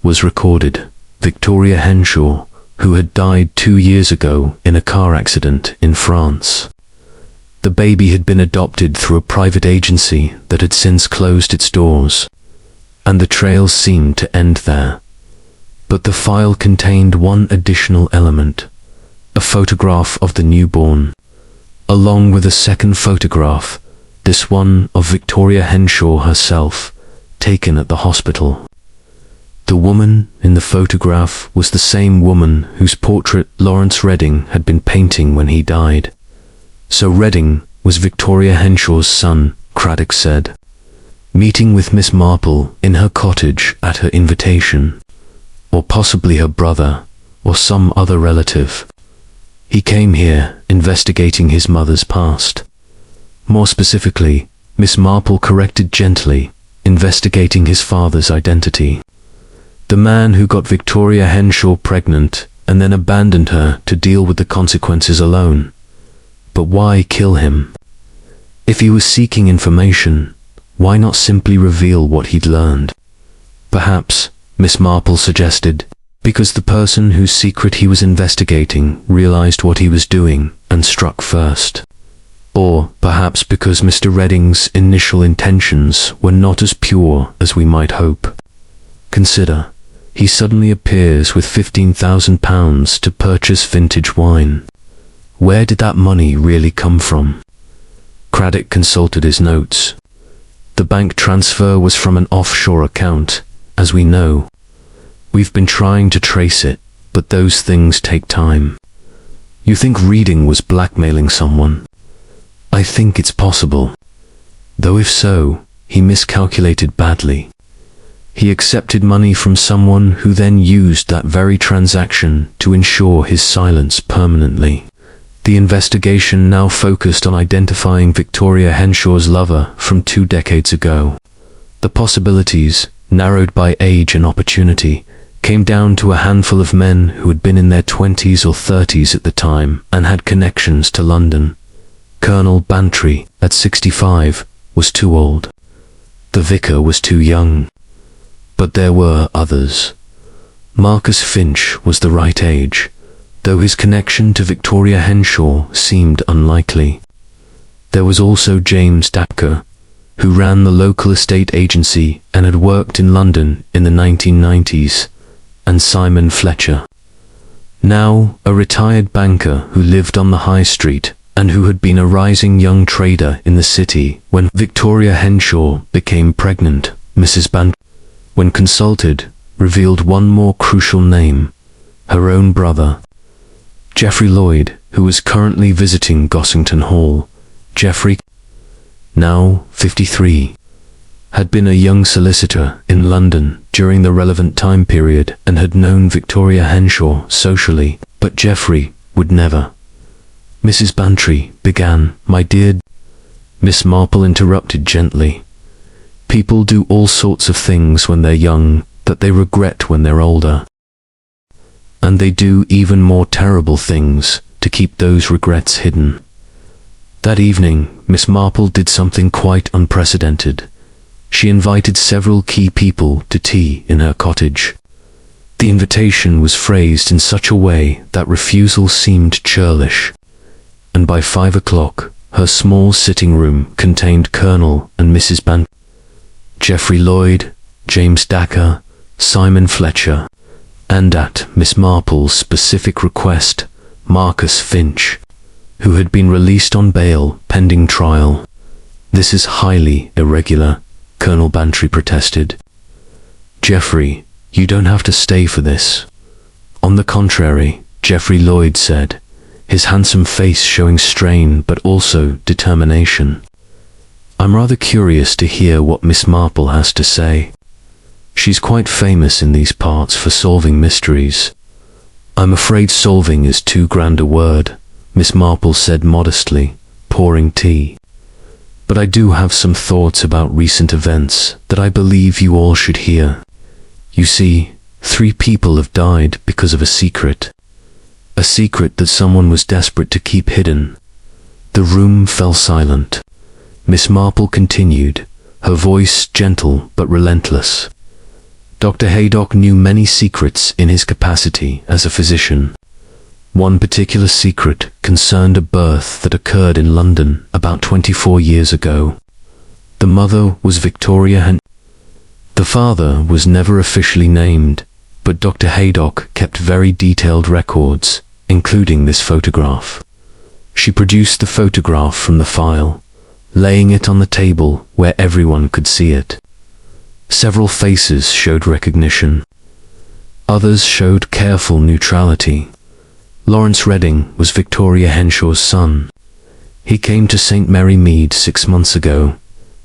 Speaker 1: was recorded. Victoria Henshaw, who had died 2 years ago in a car accident in France. The baby had been adopted through a private agency that had since closed its doors, and the trail seemed to end there. But the file contained one additional element, a photograph of the newborn, along with a second photograph, this one of Victoria Henshaw herself, taken at the hospital. The woman in the photograph was the same woman whose portrait Lawrence Redding had been painting when he died. So Redding was Victoria Henshaw's son, Craddock said, meeting with Miss Marple in her cottage at her invitation, or possibly her brother, or some other relative. He came here investigating his mother's past. More specifically, Miss Marple corrected gently, investigating his father's identity. The man who got Victoria Henshaw pregnant and then abandoned her to deal with the consequences alone. But why kill him? If he was seeking information, why not simply reveal what he'd learned? Perhaps, Miss Marple suggested, because the person whose secret he was investigating realized what he was doing and struck first. Or perhaps because Mr. Redding's initial intentions were not as pure as we might hope. Consider, he suddenly appears with £15,000 to purchase vintage wine. Where did that money really come from? Craddock consulted his notes. The bank transfer was from an offshore account, as we know. We've been trying to trace it, but those things take time. You think Reading was blackmailing someone? I think it's possible. Though if so, he miscalculated badly. He accepted money from someone who then used that very transaction to ensure his silence permanently. The investigation now focused on identifying Victoria Henshaw's lover from 2 decades ago. The possibilities, narrowed by age and opportunity, came down to a handful of men who had been in their 20s or 30s at the time and had connections to London. Colonel Bantry, at 65, was too old. The vicar was too young. But there were others. Marcus Finch was the right age, though his connection to Victoria Henshaw seemed unlikely. There was also James Dapker, who ran the local estate agency and had worked in London in the 1990s, and Simon Fletcher, now a retired banker who lived on the high street and who had been a rising young trader in the city when Victoria Henshaw became pregnant. Mrs. when consulted, revealed one more crucial name, her own brother. Geoffrey Lloyd, who was currently visiting Gossington Hall. Geoffrey, now 53, had been a young solicitor in London during the relevant time period and had known Victoria Henshaw socially, but Geoffrey would never. Mrs. Bantry began. "My dear..." Miss Marple interrupted gently. "People do all sorts of things when they're young that they regret when they're older. And they do even more terrible things to keep those regrets hidden." That evening, Miss Marple did something quite unprecedented. She invited several key people to tea in her cottage. The invitation was phrased in such a way that refusal seemed churlish, and by 5 o'clock, her small sitting room contained Colonel and Mrs. Bantry, Geoffrey Lloyd, James Dacre, Simon Fletcher, and at Miss Marple's specific request, Marcus Finch, who had been released on bail pending trial. "This is highly irregular," Colonel Bantry protested. "Geoffrey, you don't have to stay for this." "On the contrary," Geoffrey Lloyd said, his handsome face showing strain but also determination. "I'm rather curious to hear what Miss Marple has to say. She's quite famous in these parts for solving mysteries." "I'm afraid solving is too grand a word," Miss Marple said modestly, pouring tea. "But I do have some thoughts about recent events that I believe you all should hear. You see, 3 people have died because of a secret. A secret that someone was desperate to keep hidden." The room fell silent. Miss Marple continued, her voice gentle but relentless. "Dr. Haydock knew many secrets in his capacity as a physician. One particular secret concerned a birth that occurred in London about 24 years ago. The mother was Victoria The father was never officially named, but Dr. Haydock kept very detailed records, including this photograph. She produced the photograph from the file, laying it on the table where everyone could see it. Several faces showed recognition. Others showed careful neutrality. Lawrence Redding was Victoria Henshaw's son. He came to St. Mary Mead 6 months ago,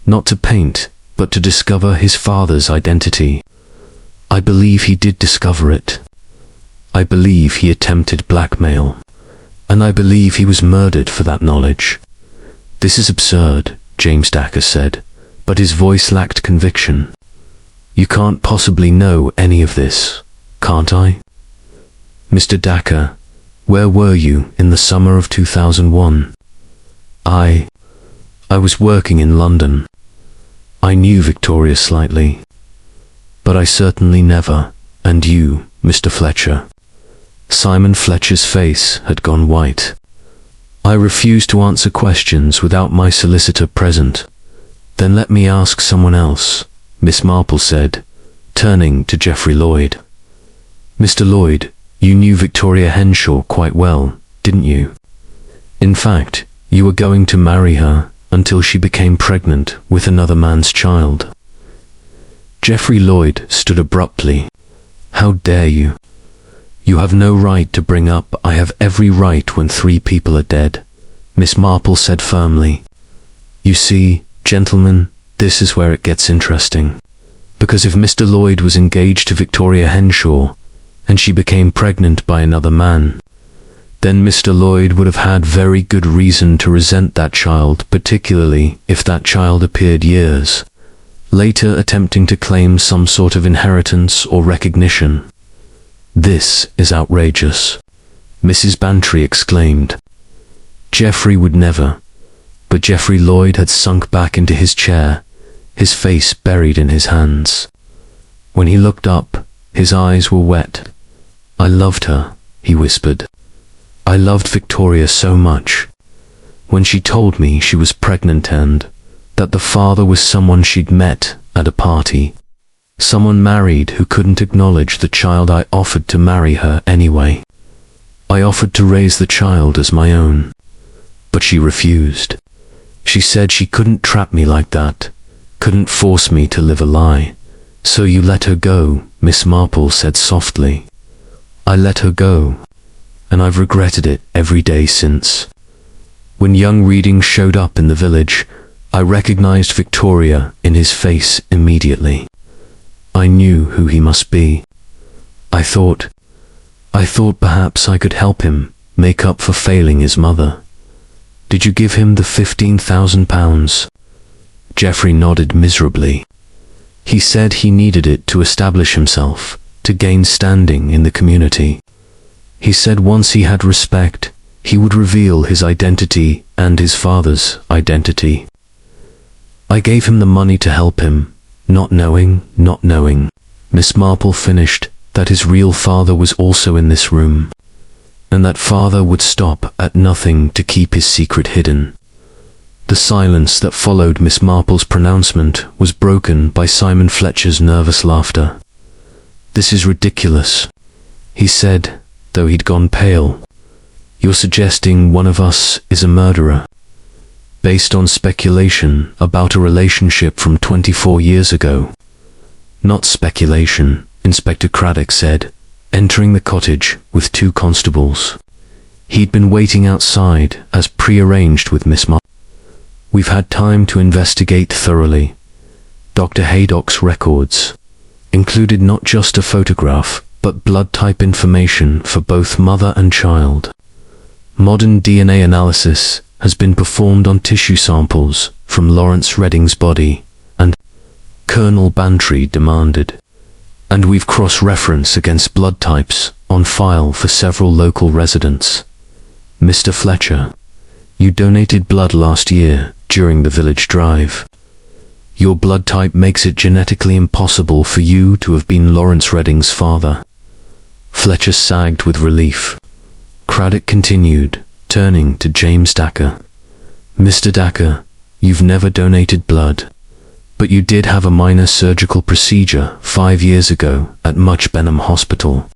Speaker 1: not to paint, but to discover his father's identity. I believe he did discover it. I believe he attempted blackmail. And I believe he was murdered for that knowledge. "This is absurd," James Dacre said, but his voice lacked conviction. "You can't possibly know any of this, can't I?" "Mr. Dacre, where were you in the summer of 2001? I was working in London. I knew Victoria slightly. But I certainly never, and you, Mr. Fletcher." Simon Fletcher's face had gone white. "I refuse to answer questions without my solicitor present." "Then let me ask someone else," Miss Marple said, turning to Geoffrey Lloyd. "Mr. Lloyd, you knew Victoria Henshaw quite well, didn't you? In fact, you were going to marry her until she became pregnant with another man's child." Geoffrey Lloyd stood abruptly. "How dare you? You have no right to bring up 'I have every right' when 3 people are dead," Miss Marple said firmly. "You see, gentlemen, this is where it gets interesting. Because if Mr. Lloyd was engaged to Victoria Henshaw, and she became pregnant by another man, then Mr. Lloyd would have had very good reason to resent that child, particularly if that child appeared years later attempting to claim some sort of inheritance or recognition. This is outrageous," Mrs. Bantry exclaimed. Geoffrey would never, but Geoffrey Lloyd had sunk back into his chair, his face buried in his hands. When he looked up, his eyes were wet. "I loved her," he whispered. "I loved Victoria so much. When she told me she was pregnant and that the father was someone she'd met at a party, someone married who couldn't acknowledge the child, I offered to marry her anyway. I offered to raise the child as my own. But she refused. She said she couldn't trap me like that, couldn't force me to live a lie. So you let her go, Miss Marple said softly. I let her go, and I've regretted it every day since. When young Reading showed up in the village, I recognized Victoria in his face immediately. I knew who he must be. I thought perhaps I could help him make up for failing his mother. Did you give him the £15,000? Geoffrey nodded miserably. He said he needed it to establish himself, to gain standing in the community. He said once he had respect, he would reveal his identity and his father's identity. I gave him the money to help him, not knowing. Miss Marple finished that his real father was also in this room, and that father would stop at nothing to keep his secret hidden. The silence that followed Miss Marple's pronouncement was broken by Simon Fletcher's nervous laughter. This is ridiculous, he said, though he'd gone pale. You're suggesting one of us is a murderer, based on speculation about a relationship from 24 years ago. Not speculation, Inspector Craddock said, entering the cottage with 2 constables. He'd been waiting outside as prearranged with Miss Marple. We've had time to investigate thoroughly. Dr. Haydock's records included not just a photograph, but blood type information for both mother and child. Modern DNA analysis has been performed on tissue samples from Lawrence Redding's body, and Colonel Bantry demanded. And we've cross-reference against blood types on file for several local residents. Mr. Fletcher, you donated blood last year during the village drive. Your blood type makes it genetically impossible for you to have been Lawrence Redding's father. Fletcher sagged with relief. Craddock continued, turning to James Dacre. Mr. Dacre, you've never donated blood, but you did have a minor surgical procedure 5 years ago at Much Benham Hospital.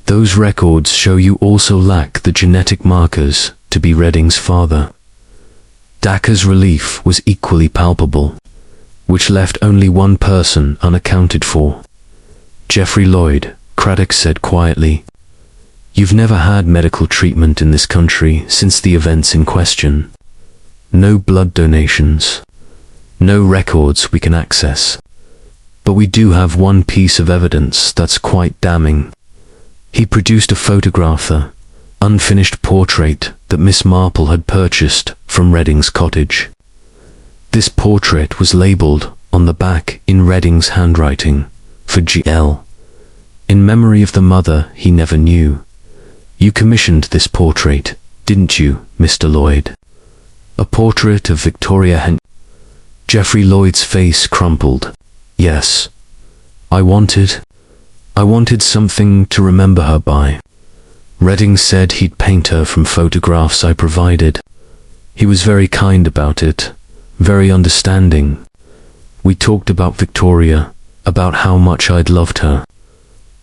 Speaker 1: Those records show you also lack the genetic markers to be Redding's father. Dacre's relief was equally palpable, which left only one person unaccounted for. Geoffrey Lloyd, Craddock said quietly. You've never had medical treatment in this country since the events in question. No blood donations. No records we can access. But we do have one piece of evidence that's quite damning. He produced a photograph, the unfinished portrait that Miss Marple had purchased from Redding's cottage. This portrait was labelled on the back in Redding's handwriting for GL, in memory of the mother he never knew. You commissioned this portrait, didn't you, Mr. Lloyd? A portrait of Victoria Geoffrey Lloyd's face crumpled. Yes. I wanted something to remember her by. Redding said he'd paint her from photographs I provided. He was very kind about it, very understanding. We talked about Victoria, about how much I'd loved her.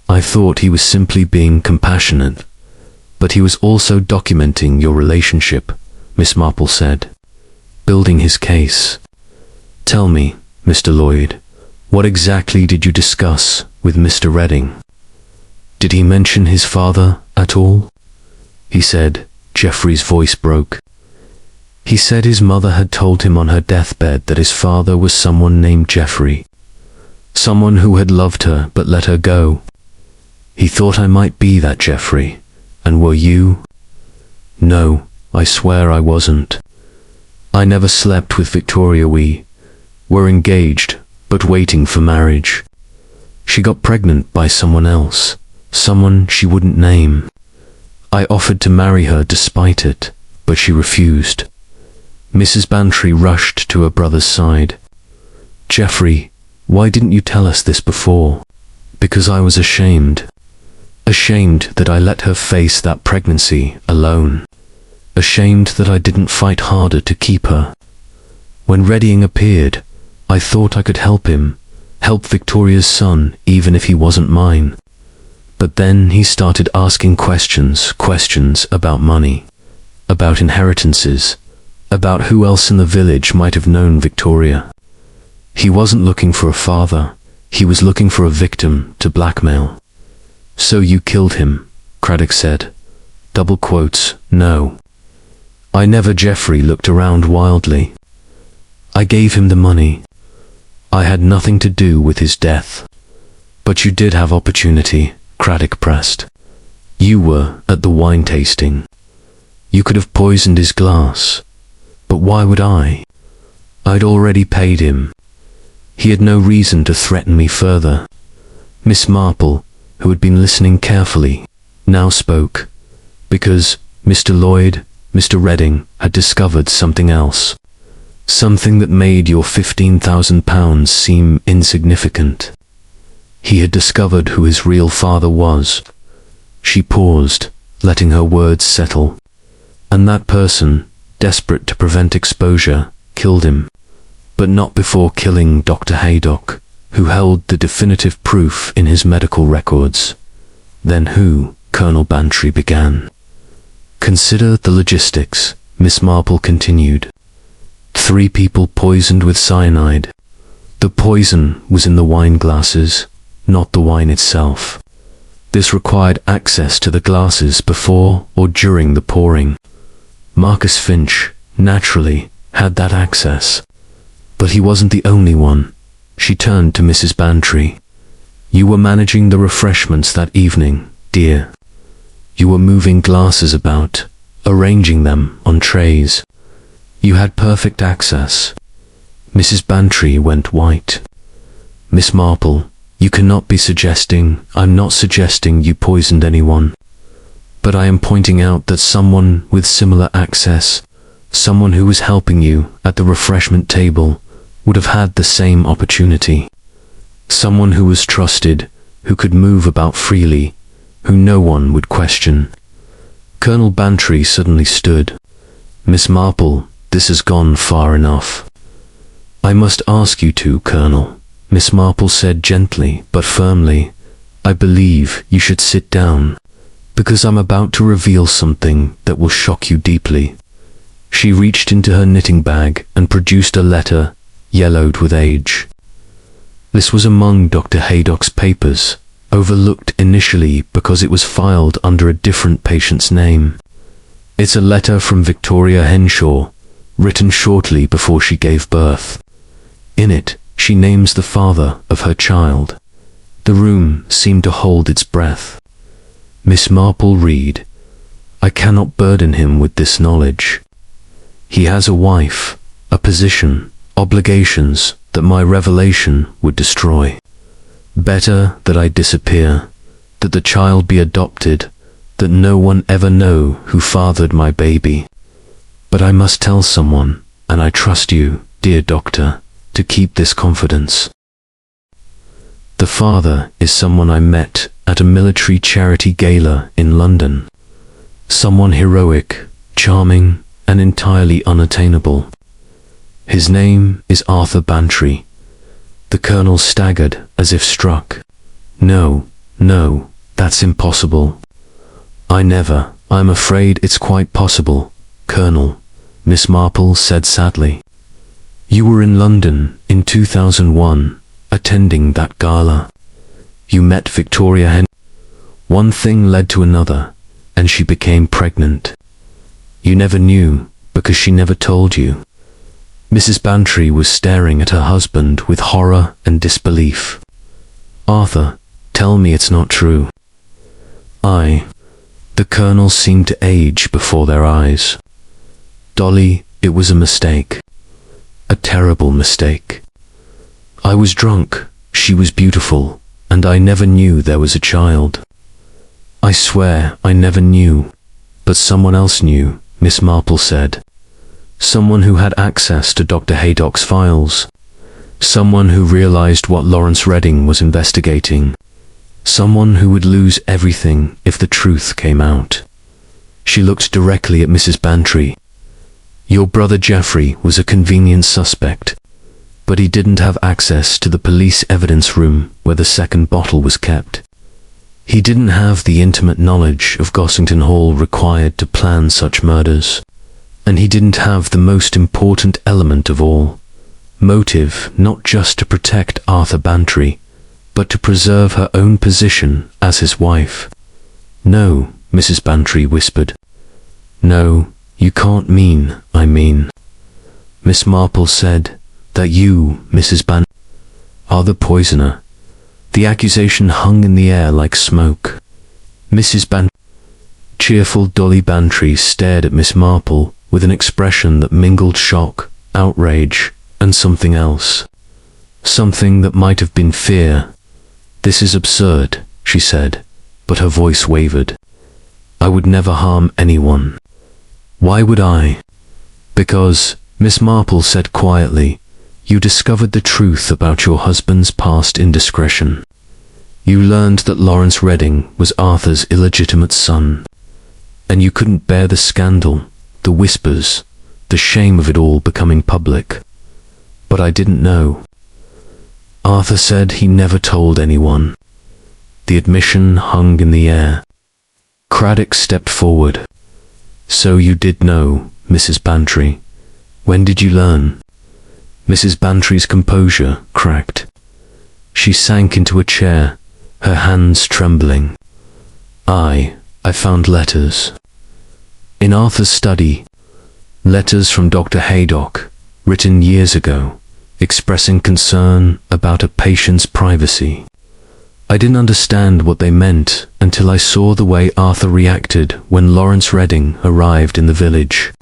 Speaker 1: I thought he was simply being compassionate, but he was also documenting your relationship, Miss Marple said, building his case. Tell me, Mr. Lloyd, what exactly did you discuss with Mr. Redding? Did he mention his father at all? He said. Geoffrey's voice broke. He said his mother had told him on her deathbed that his father was someone named Geoffrey, someone who had loved her but let her go. He thought I might be that Geoffrey. And were you? No, I swear I wasn't. I never slept with Victoria. We were engaged, but waiting for marriage. She got pregnant by someone else, someone she wouldn't name. I offered to marry her despite it, but she refused. Mrs. Bantry rushed to her brother's side. Geoffrey, why didn't you tell us this before? Because I was ashamed. Ashamed that I let her face that pregnancy alone. Ashamed that I didn't fight harder to keep her. When Redding appeared, I thought I could help him, help Victoria's son, even if he wasn't mine. But then he started asking questions about money, about inheritances, about who else in the village might have known Victoria. He wasn't looking for a father, He was looking for a victim to blackmail. So you killed him, Craddock said. Double quotes, no. I never. Jeffrey looked around wildly. I gave him the money. I had nothing to do with his death. But you did have opportunity, Craddock pressed. You were at the wine tasting. You could have poisoned his glass. But why would I? I'd already paid him. He had no reason to threaten me further. Miss Marple, who had been listening carefully, now spoke, because Mr. Lloyd, Mr. Redding, had discovered something else. Something that made your £15,000 seem insignificant. He had discovered who his real father was. She paused, letting her words settle. And that person, desperate to prevent exposure, killed him. But not before killing Dr. Haydock, who held the definitive proof in his medical records. Then who? Colonel Bantry began. Consider the logistics, Miss Marple continued. 3 people poisoned with cyanide. The poison was in the wine glasses, not the wine itself. This required access to the glasses before or during the pouring. Marcus Finch, naturally, had that access. But he wasn't the only one. She turned to Mrs. Bantry. You were managing the refreshments that evening, dear. You were moving glasses about, arranging them on trays. You had perfect access. Mrs. Bantry went white. Miss Marple, you cannot be suggesting. I'm not suggesting you poisoned anyone. But I am pointing out that someone with similar access, someone who was helping you at the refreshment table, would have had the same opportunity. Someone who was trusted, who could move about freely, who no one would question. Colonel Bantry suddenly stood. Miss Marple, this has gone far enough. I must ask you to, Colonel, Miss Marple said gently but firmly. I believe you should sit down, because I'm about to reveal something that will shock you deeply. She reached into her knitting bag and produced a letter, yellowed with age. This was among Dr. Haydock's papers, overlooked initially because it was filed under a different patient's name. It's a letter from Victoria Henshaw, written shortly before she gave birth. In it, she names the father of her child. The room seemed to hold its breath. Miss Marple read, I cannot burden him with this knowledge. He has a wife, a position, obligations that my revelation would destroy. Better that I disappear, that the child be adopted, that no one ever know who fathered my baby. But I must tell someone, and I trust you, dear doctor, to keep this confidence. The father is someone I met at a military charity gala in London. Someone heroic, charming, and entirely unattainable. His name is Arthur Bantry. The colonel staggered as if struck. No, that's impossible. I'm afraid it's quite possible, Colonel, Miss Marple said sadly. You were in London in 2001, attending that gala. You met Victoria Hen. One thing led to another, and she became pregnant. You never knew, because she never told you. Mrs. Bantry was staring at her husband with horror and disbelief. Arthur, tell me it's not true. The colonel seemed to age before their eyes. Dolly, it was a mistake. A terrible mistake. I was drunk, she was beautiful, and I never knew there was a child. I swear I never knew, but someone else knew, Miss Marple said. Someone who had access to Dr. Haydock's files. Someone who realized what Lawrence Redding was investigating. Someone who would lose everything if the truth came out. She looked directly at Mrs. Bantry. Your brother Geoffrey was a convenient suspect, but he didn't have access to the police evidence room where the second bottle was kept. He didn't have the intimate knowledge of Gossington Hall required to plan such murders. And he didn't have the most important element of all, motive not just to protect Arthur Bantry, but to preserve her own position as his wife. "No," Mrs. Bantry whispered. "No, you can't mean, I mean," Miss Marple said, "that you, Mrs. Bantry, are the poisoner." The accusation hung in the air like smoke. Mrs. Bantry, cheerful Dolly Bantry, stared at Miss Marple with an expression that mingled shock, outrage, and something else. Something that might have been fear. "This is absurd," she said, but her voice wavered. "I would never harm anyone." "Why would I?" "Because," Miss Marple said quietly, "you discovered the truth about your husband's past indiscretion. You learned that Lawrence Redding was Arthur's illegitimate son, and you couldn't bear the scandal, the whispers, the shame of it all becoming public. But I didn't know. Arthur said he never told anyone." The admission hung in the air. Craddock stepped forward. "So you did know, Mrs. Bantry. When did you learn?" Mrs. Bantry's composure cracked. She sank into a chair, her hands trembling. I found letters. In Arthur's study. Letters from Dr. Haydock, written years ago, expressing concern about a patient's privacy. I didn't understand what they meant until I saw the way Arthur reacted when Lawrence Redding arrived in the village.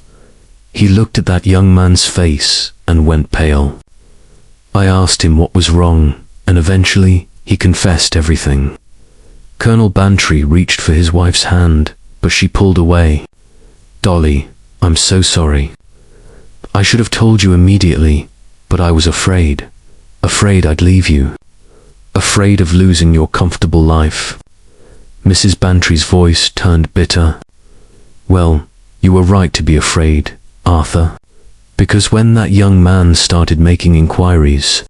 Speaker 1: He looked at that young man's face and went pale. I asked him what was wrong, and eventually he confessed everything. Colonel Bantry reached for his wife's hand, but she pulled away. "Dolly, I'm so sorry. I should have told you immediately, but I was afraid. Afraid I'd leave you. Afraid of losing your comfortable life." Mrs. Bantry's voice turned bitter. "Well, you were right to be afraid, Arthur. Because when that young man started making inquiries,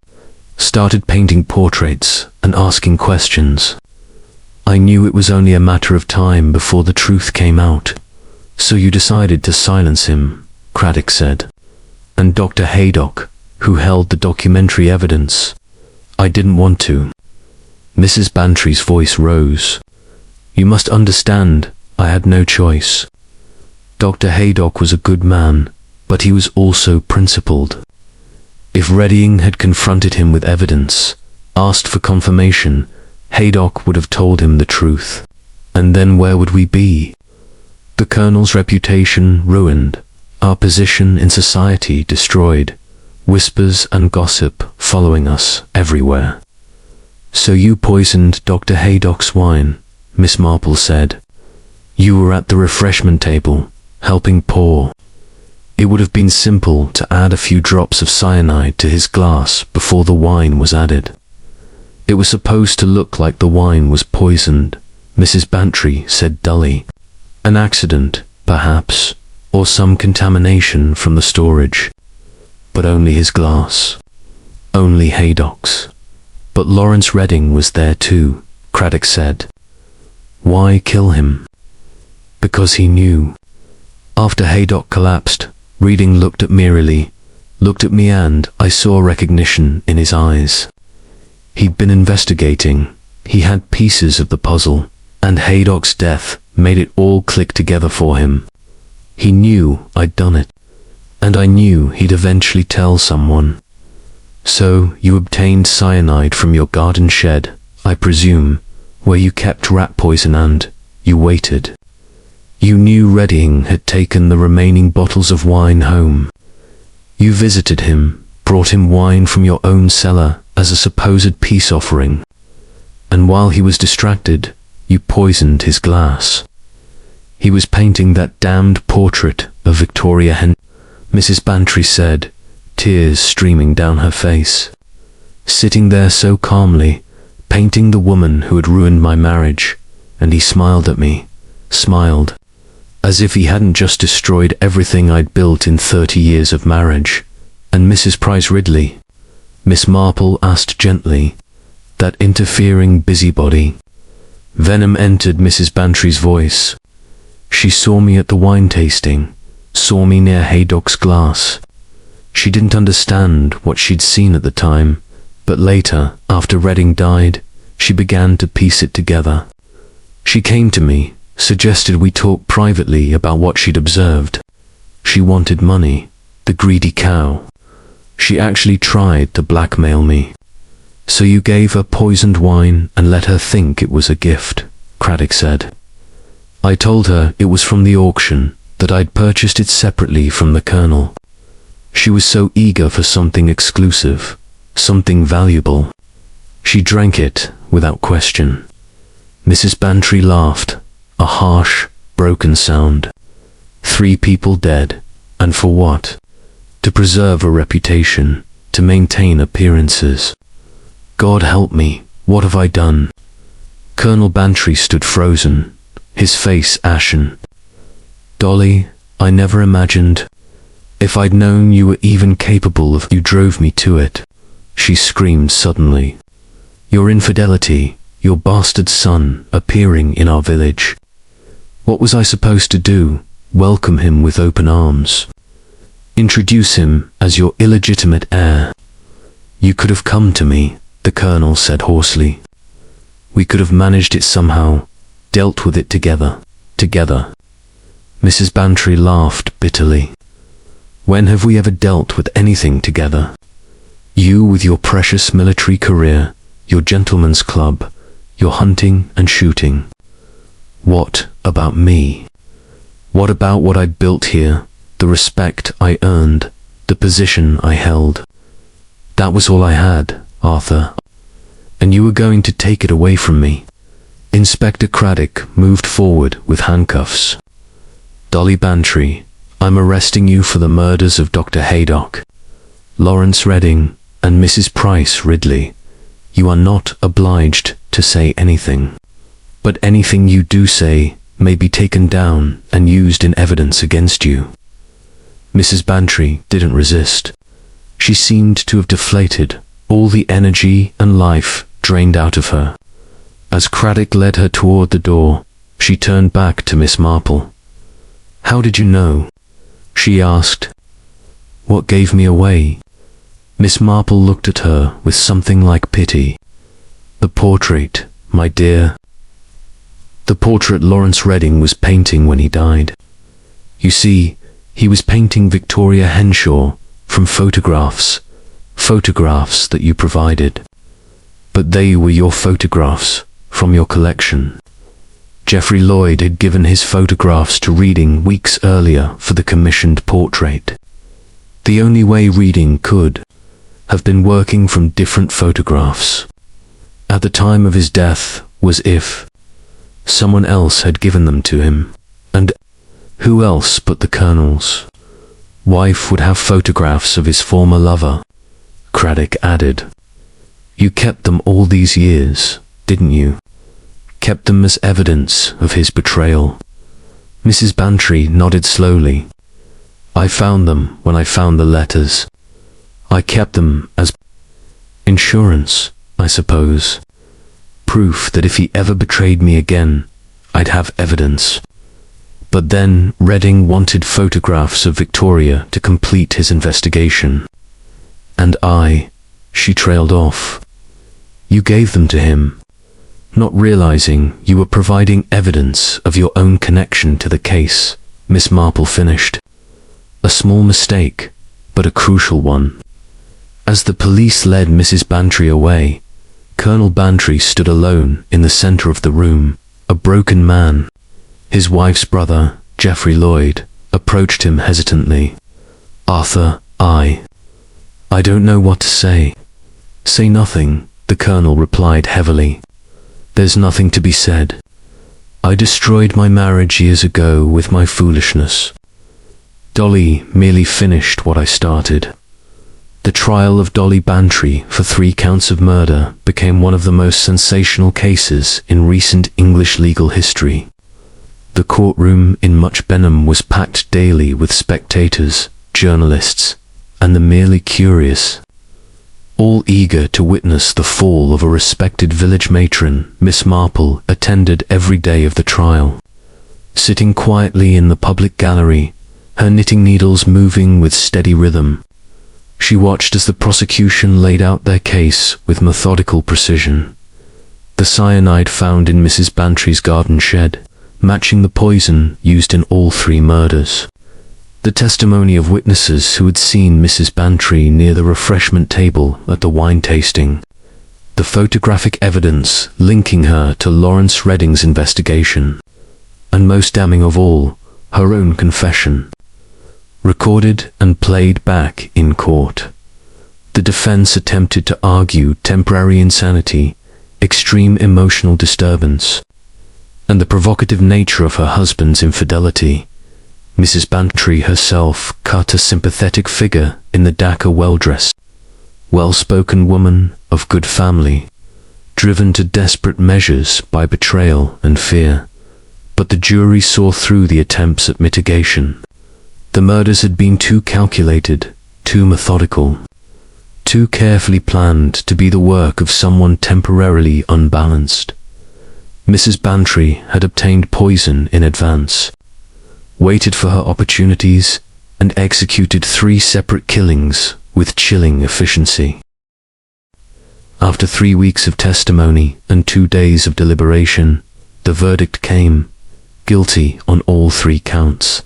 Speaker 1: started painting portraits and asking questions, I knew it was only a matter of time before the truth came out. So you decided to silence him," Craddock said. "And Dr. Haydock, who held the documentary evidence, I didn't want to." Mrs. Bantry's voice rose. "You must understand, I had no choice. Dr. Haydock was a good man, but he was also principled. If Redding had confronted him with evidence, asked for confirmation, Haydock would have told him the truth. And then where would we be? The Colonel's reputation ruined, our position in society destroyed, whispers and gossip following us everywhere." "So you poisoned Dr. Haydock's wine," Miss Marple said. "You were at the refreshment table, helping pour. It would have been simple to add a few drops of cyanide to his glass before the wine was added. It was supposed to look like the wine was poisoned," Mrs. Bantry said dully. "An accident, perhaps, or some contamination from the storage. But only his glass. Only Haydock's." "But Lawrence Redding was there too," Craddock said. "Why kill him?" "Because he knew." After Haydock collapsed, Redding looked at me, and I saw recognition in his eyes. He'd been investigating, he had pieces of the puzzle, and Haydock's death made it all click together for him. He knew I'd done it, and I knew he'd eventually tell someone. "So you obtained cyanide from your garden shed, I presume, where you kept rat poison, and you waited. You knew Redding had taken the remaining bottles of wine home. You visited him, brought him wine from your own cellar as a supposed peace offering. And while he was distracted, you poisoned his glass. He was painting that damned portrait of Victoria Hen," Mrs. Bantry said, tears streaming down her face. "Sitting there so calmly, painting the woman who had ruined my marriage, and he smiled at me, smiled, as if he hadn't just destroyed everything I'd built in 30 years of marriage." "And Mrs. Price Ridley?" Miss Marple asked gently, "that interfering busybody?" Venom entered Mrs. Bantry's voice. "She saw me at the wine tasting, saw me near Haydock's glass. She didn't understand what she'd seen at the time, but later, after Redding died, She began to piece it together. She came to me, suggested we talk privately about what she'd observed. She wanted money, the greedy cow. She actually tried to blackmail me. So you gave her poisoned wine and let her think it was a gift, Craddock said. I told her it was from the auction, that I'd purchased it separately from the Colonel. She was so eager for something exclusive, something valuable. She drank it without question. Mrs. Bantry laughed, a harsh, broken sound. 3 people dead, and for what? To preserve a reputation, to maintain appearances. God help me, what have I done? Colonel Bantry stood frozen, his face ashen. Dolly, I never imagined. If I'd known you were even capable of, you drove me to it. She screamed suddenly. Your infidelity, your bastard son appearing in our village. What was I supposed to do? Welcome him with open arms? Introduce him as your illegitimate heir? You could have come to me, the Colonel said hoarsely. We could have managed it somehow, dealt with it together. Mrs. Bantry laughed bitterly. When have we ever dealt with anything together? You with your precious military career, your gentleman's club, your hunting and shooting. What about me? What about what I built here, the respect I earned, the position I held? That was all I had, Arthur. And you were going to take it away from me. Inspector Craddock moved forward with handcuffs. Dolly Bantry, I'm arresting you for the murders of Dr. Haydock, Lawrence Redding, and Mrs. Price Ridley. You are not obliged to say anything. But anything you do say may be taken down and used in evidence against you. Mrs. Bantry didn't resist. She seemed to have deflated, all the energy and life drained out of her. As Craddock led her toward the door, she turned back to Miss Marple. How did you know? She asked. What gave me away? Miss Marple looked at her with something like pity. The portrait, my dear. The portrait Lawrence Redding was painting when he died. You see, he was painting Victoria Henshaw from photographs that you provided. But they were your photographs from your collection. Geoffrey Lloyd had given his photographs to Reading weeks earlier for the commissioned portrait. The only way Reading could have been working from different photographs. At the time of his death was if someone else had given them to him, and who else but the Colonel's wife would have photographs of his former lover? Craddock added. You kept them all these years, didn't you? Kept them as evidence of his betrayal. Mrs. Bantry nodded slowly. I found them when I found the letters. I kept them as insurance, I suppose. Proof that if he ever betrayed me again, I'd have evidence. But then Redding wanted photographs of Victoria to complete his investigation. And she trailed off. You gave them to him, not realizing you were providing evidence of your own connection to the case, Miss Marple finished. A small mistake, but a crucial one. As the police led Mrs. Bantry away, Colonel Bantry stood alone in the center of the room, a broken man. His wife's brother, Geoffrey Lloyd, approached him hesitantly. Arthur, I don't know what to say. Say nothing, the Colonel replied heavily. There's nothing to be said. I destroyed my marriage years ago with my foolishness. Dolly merely finished what I started. The trial of Dolly Bantry for 3 counts of murder became one of the most sensational cases in recent English legal history. The courtroom in Much Benham was packed daily with spectators, journalists, and the merely curious, all eager to witness the fall of a respected village matron. Miss Marple attended every day of the trial. Sitting quietly in the public gallery, her knitting needles moving with steady rhythm, she watched as the prosecution laid out their case with methodical precision. The cyanide found in Mrs. Bantry's garden shed, matching the poison used in all 3 murders. The testimony of witnesses who had seen Mrs. Bantry near the refreshment table at the wine tasting. The photographic evidence linking her to Lawrence Redding's investigation. And most damning of all, her own confession. Recorded and played back in court. The defense attempted to argue temporary insanity, extreme emotional disturbance, and the provocative nature of her husband's infidelity. Mrs. Bantry herself cut a sympathetic figure in the Dhaka well-dressed, well-spoken woman of good family, driven to desperate measures by betrayal and fear. But the jury saw through the attempts at mitigation. The murders had been too calculated, too methodical, too carefully planned to be the work of someone temporarily unbalanced. Mrs. Bantry had obtained poison in advance, waited for her opportunities, and executed 3 separate killings with chilling efficiency. After 3 weeks of testimony and 2 days of deliberation, the verdict came, guilty on all 3 counts.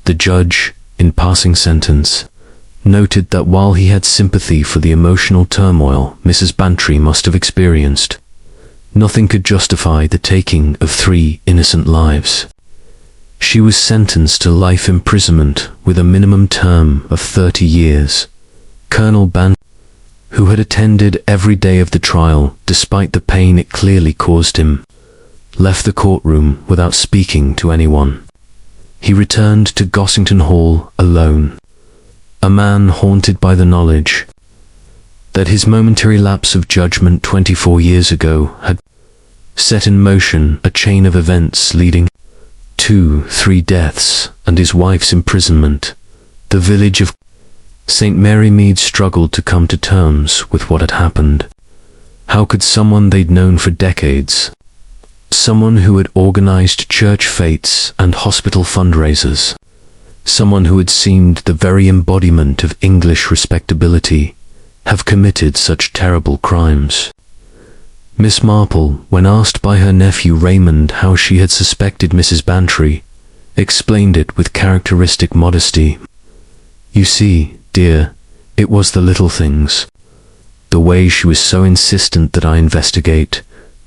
Speaker 1: The judge, in passing sentence, noted that while he had sympathy for the emotional turmoil Mrs. Bantry must have experienced, nothing could justify the taking of 3 innocent lives. She was sentenced to life imprisonment with a minimum term of 30 years. Colonel Bantry, who had attended every day of the trial despite the pain it clearly caused him, left the courtroom without speaking to anyone. He returned to Gossington Hall alone, a man haunted by the knowledge that his momentary lapse of judgment 24 years ago had set in motion a chain of events leading to 3 deaths and his wife's imprisonment. The village of St. Mary Mead struggled to come to terms with what had happened. How could someone they'd known for decades, someone who had organized church fetes and hospital fundraisers, someone who had seemed the very embodiment of English respectability, have committed such terrible crimes? Miss Marple, when asked by her nephew Raymond how she had suspected Mrs. Bantry, explained it with characteristic modesty. "You see, dear, it was the little things. The way she was so insistent that I investigate,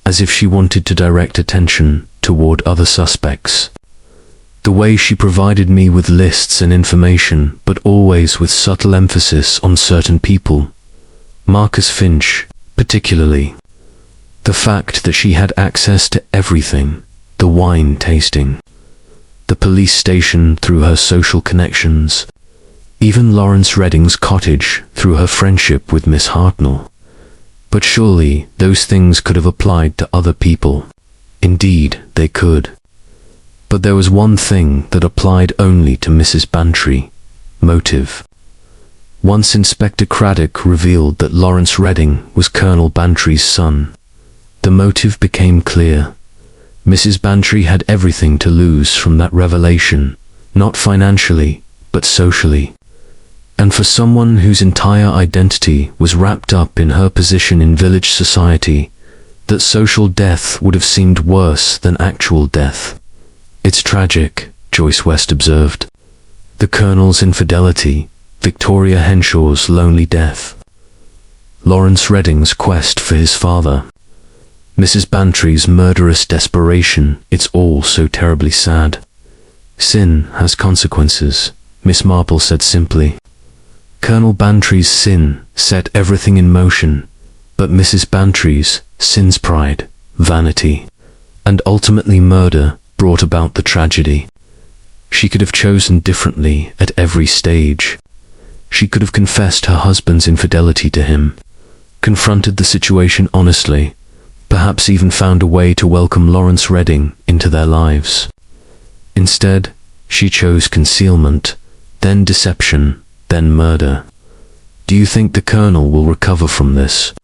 Speaker 1: as if she wanted to direct attention toward other suspects. The way she provided me with lists and information, but always with subtle emphasis on certain people. Marcus Finch, particularly. The fact that she had access to everything, the wine tasting, the police station through her social connections, even Lawrence Redding's cottage through her friendship with Miss Hartnell. But surely those things could have applied to other people. Indeed, they could. But there was one thing that applied only to Mrs. Bantry: motive. Once Inspector Craddock revealed that Lawrence Redding was Colonel Bantry's son, the motive became clear. Mrs. Bantry had everything to lose from that revelation, not financially, but socially. And for someone whose entire identity was wrapped up in her position in village society, that social death would have seemed worse than actual death. "It's tragic," Joyce West observed. "The Colonel's infidelity, Victoria Henshaw's lonely death, Lawrence Redding's quest for his father, Mrs. Bantry's murderous desperation. It's all so terribly sad." "Sin has consequences," Miss Marple said simply. Colonel Bantry's sin set everything in motion, but Mrs. Bantry's sin's pride, vanity, and ultimately murder brought about the tragedy. She could have chosen differently at every stage. She could have confessed her husband's infidelity to him, confronted the situation honestly, perhaps even found a way to welcome Lawrence Redding into their lives. Instead, she chose concealment, then deception, then murder. "Do you think the Colonel will recover from this?"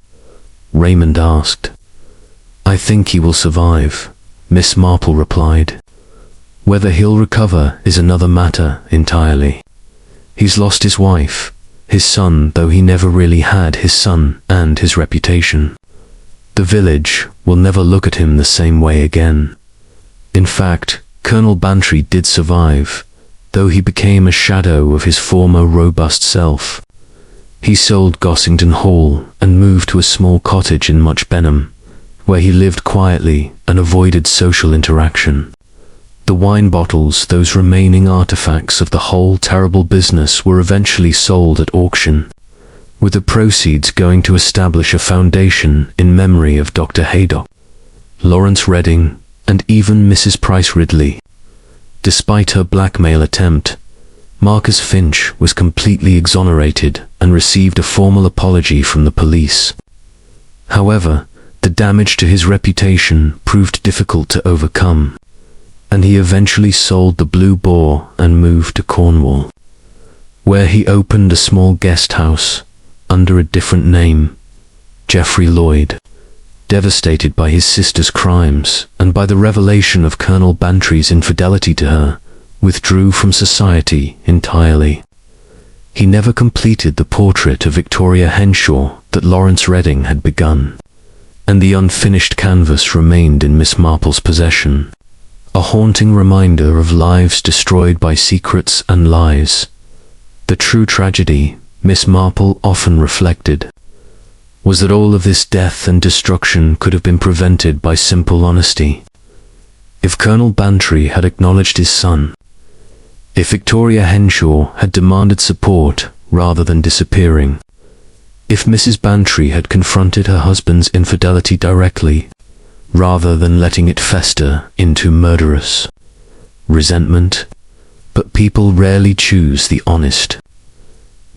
Speaker 1: Raymond asked. "I think he will survive," Miss Marple replied. "Whether he'll recover is another matter entirely. He's lost his wife, his son, though he never really had his son, and his reputation. The village will never look at him the same way again. In fact, Colonel Bantry did survive, though he became a shadow of his former robust self. He sold Gossington Hall and moved to a small cottage in Much Benham, where he lived quietly and avoided social interaction. The wine bottles, those remaining artifacts of the whole terrible business, were eventually sold at auction, with the proceeds going to establish a foundation in memory of Dr. Haydock, Lawrence Redding, and even Mrs. Price Ridley. Despite her blackmail attempt, Marcus Finch was completely exonerated and received a formal apology from the police. However, the damage to his reputation proved difficult to overcome, and he eventually sold the Blue Boar and moved to Cornwall, where he opened a small guest house under a different name, Geoffrey Lloyd. Devastated by his sister's crimes and by the revelation of Colonel Bantry's infidelity to her, withdrew from society entirely. He never completed the portrait of Victoria Henshaw that Lawrence Redding had begun, and the unfinished canvas remained in Miss Marple's possession, a haunting reminder of lives destroyed by secrets and lies. The true tragedy, Miss Marple often reflected, was that all of this death and destruction could have been prevented by simple honesty. If Colonel Bantry had acknowledged his son, if Victoria Henshaw had demanded support rather than disappearing, if Mrs. Bantry had confronted her husband's infidelity directly, rather than letting it fester into murderous resentment. But people rarely choose the honest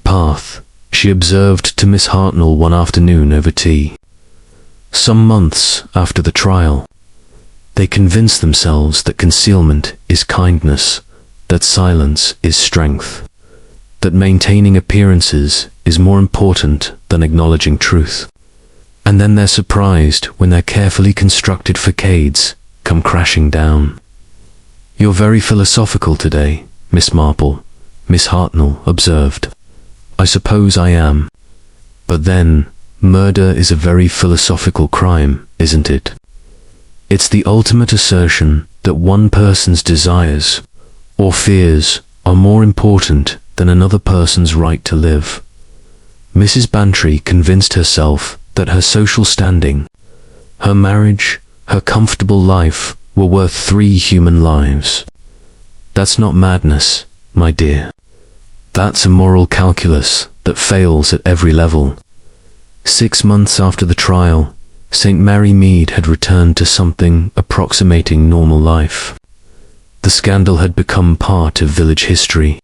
Speaker 1: path, she observed to Miss Hartnell one afternoon over tea. Some months after the trial, they convince themselves that concealment is kindness, that silence is strength, that maintaining appearances is more important than acknowledging truth. And then they're surprised when their carefully constructed facades come crashing down. "You're very philosophical today, Miss Marple," Miss Hartnell observed. "I suppose I am. But then, murder is a very philosophical crime, isn't it? It's the ultimate assertion that one person's desires or fears are more important than another person's right to live." Mrs. Bantry convinced herself that her social standing, her marriage, her comfortable life were worth 3 human lives. That's not madness, my dear. That's a moral calculus that fails at every level. 6 months after the trial, St. Mary Mead had returned to something approximating normal life. The scandal had become part of village history,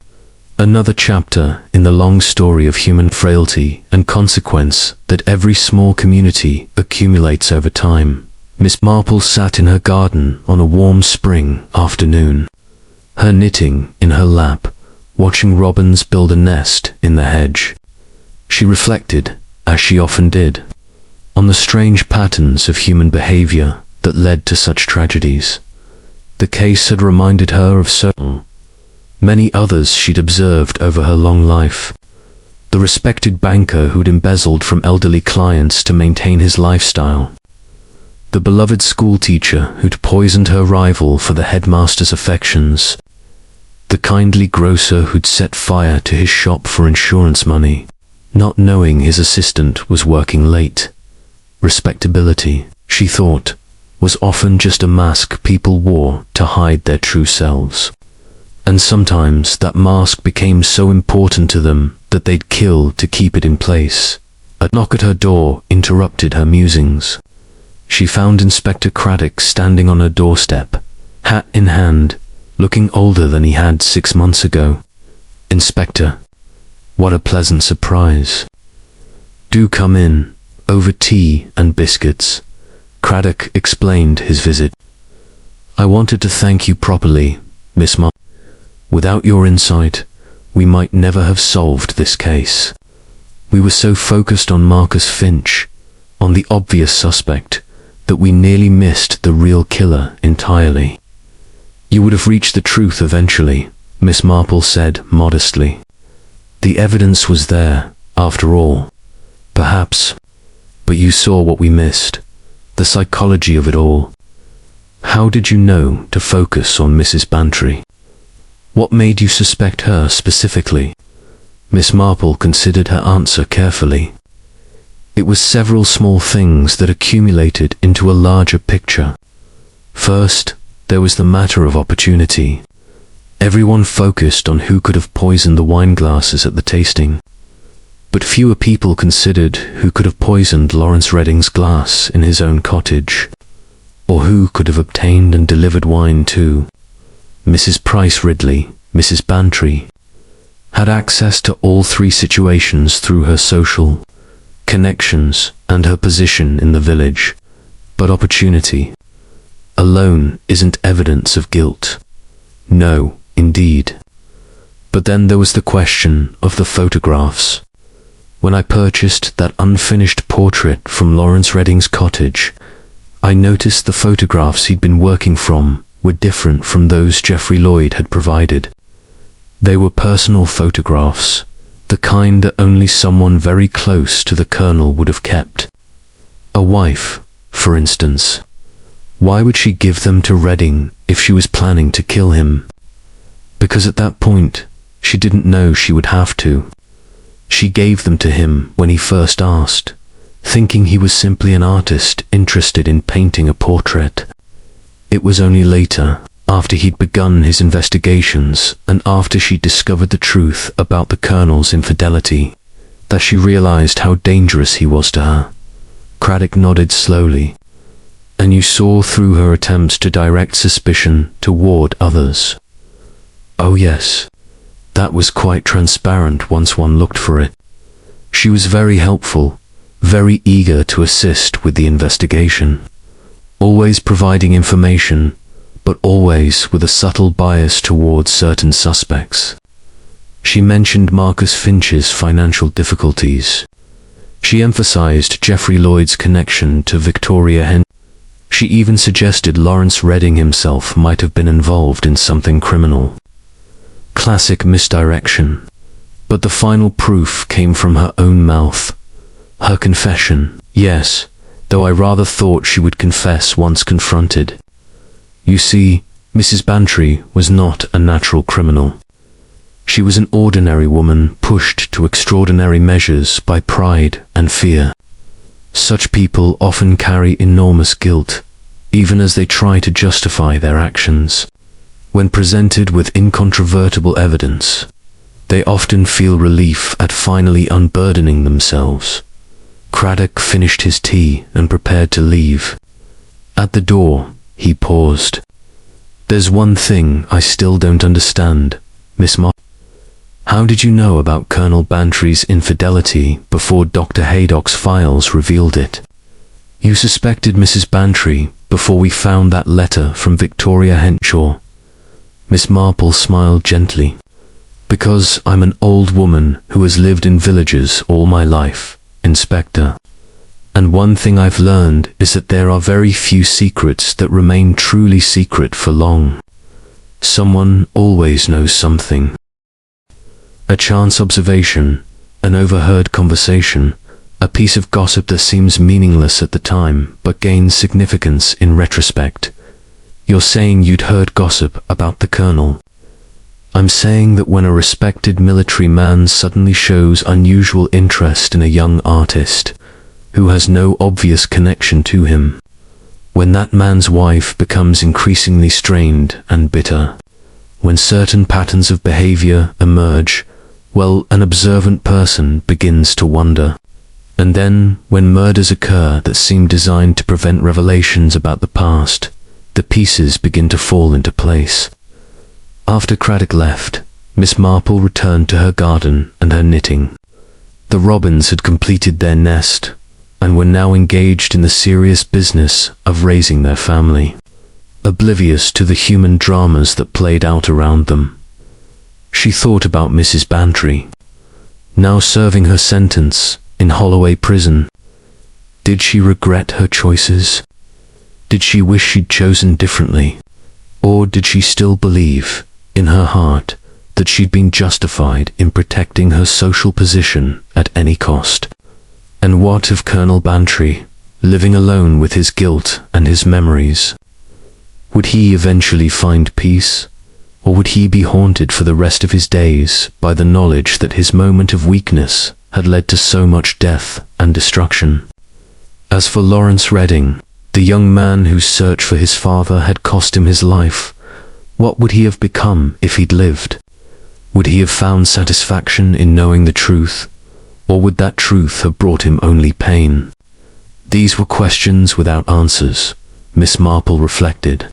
Speaker 1: another chapter in the long story of human frailty and consequence that every small community accumulates over time. Miss Marple sat in her garden on a warm spring afternoon, her knitting in her lap, watching robins build a nest in the hedge. She reflected, as she often did, on the strange patterns of human behavior that led to such tragedies. The case had reminded her of many others she'd observed over her long life. The respected banker who'd embezzled from elderly clients to maintain his lifestyle. The beloved schoolteacher who'd poisoned her rival for the headmaster's affections. The kindly grocer who'd set fire to his shop for insurance money, not knowing his assistant was working late. Respectability, she thought, was often just a mask people wore to hide their true selves. And sometimes that mask became so important to them that they'd kill to keep it in place. A knock at her door interrupted her musings. She found Inspector Craddock standing on her doorstep, hat in hand, looking older than he had 6 months ago. "Inspector, what a pleasant surprise." "Do come in, over tea and biscuits," Craddock explained his visit. "I wanted to thank you properly, Miss Marple. Without your insight, we might never have solved this case. We were so focused on Marcus Finch, on the obvious suspect, that we nearly missed the real killer entirely." "You would have reached the truth eventually," Miss Marple said modestly. "The evidence was there, after all. Perhaps. But you saw what we missed. the psychology of it all. How did you know to focus on Mrs. Bantry? What made you suspect her specifically? Miss Marple considered her answer carefully. It was several small things that accumulated into a larger picture. First, there was the matter of opportunity. Everyone focused on who could have poisoned the wine glasses at the tasting, but fewer people considered who could have poisoned Lawrence Redding's glass in his own cottage, or who could have obtained and delivered wine to Mrs. Price Ridley. Mrs. Bantry had access to all three situations through her social connections and her position in the village, but opportunity alone isn't evidence of guilt. No, indeed. But then there was the question of the photographs. When I purchased that unfinished portrait from Lawrence Redding's cottage, I noticed the photographs he'd been working from were different from those Geoffrey Lloyd had provided. They were personal photographs, the kind that only someone very close to the Colonel would have kept. A wife, for instance. Why would she give them to Redding if she was planning to kill him? Because at that point, she didn't know she would have to. She gave them to him when he first asked, thinking he was simply an artist interested in painting a portrait. It was only later, after he'd begun his investigations and after she discovered the truth about the Colonel's infidelity, that she realized how dangerous he was to her. Craddock nodded slowly. And you saw through her attempts to direct suspicion toward others. Oh yes, that was quite transparent once one looked for it. She was very helpful, very eager to assist with the investigation, always providing information, but always with a subtle bias towards certain suspects. She mentioned Marcus Finch's financial difficulties. She emphasized Geoffrey Lloyd's connection to Victoria Hen. She even suggested Lawrence Redding himself might have been involved in something criminal. Classic misdirection. But the final proof came from her own mouth. Her confession, yes, though I rather thought she would confess once confronted. You see, Mrs. Bantry was not a natural criminal. She was an ordinary woman pushed to extraordinary measures by pride and fear. Such people often carry enormous guilt, even as they try to justify their actions. When presented with incontrovertible evidence, they often feel relief at finally unburdening themselves. Craddock finished his tea and prepared to leave. At the door, he paused. There's one thing I still don't understand, Miss Marple. How did you know about Colonel Bantry's infidelity before Dr. Haydock's files revealed it? You suspected Mrs. Bantry before we found that letter from Victoria Henshaw. Miss Marple smiled gently. Because I'm an old woman who has lived in villages all my life, Inspector. And one thing I've learned is that there are very few secrets that remain truly secret for long. Someone always knows something. A chance observation, an overheard conversation, a piece of gossip that seems meaningless at the time but gains significance in retrospect. You're saying you'd heard gossip about the Colonel. I'm saying that when a respected military man suddenly shows unusual interest in a young artist who has no obvious connection to him, when that man's wife becomes increasingly strained and bitter, when certain patterns of behavior emerge, well, an observant person begins to wonder. And then, when murders occur that seem designed to prevent revelations about the past, the pieces begin to fall into place. After Craddock left, Miss Marple returned to her garden and her knitting. The robins had completed their nest, and were now engaged in the serious business of raising their family, oblivious to the human dramas that played out around them. She thought about Mrs. Bantry, now serving her sentence in Holloway Prison. Did she regret her choices? Did she wish she'd chosen differently? Or did she still believe, in her heart, that she'd been justified in protecting her social position at any cost? And what of Colonel Bantry? living alone with his guilt and his memories. Would he eventually find peace, or would he be haunted for the rest of his days by the knowledge that his moment of weakness had led to so much death and destruction? As for Lawrence Redding, the young man whose search for his father had cost him his life, what would he have become if he'd lived? Would he have found satisfaction in knowing the truth, or would that truth have brought him only pain? These were questions without answers, Miss Marple reflected.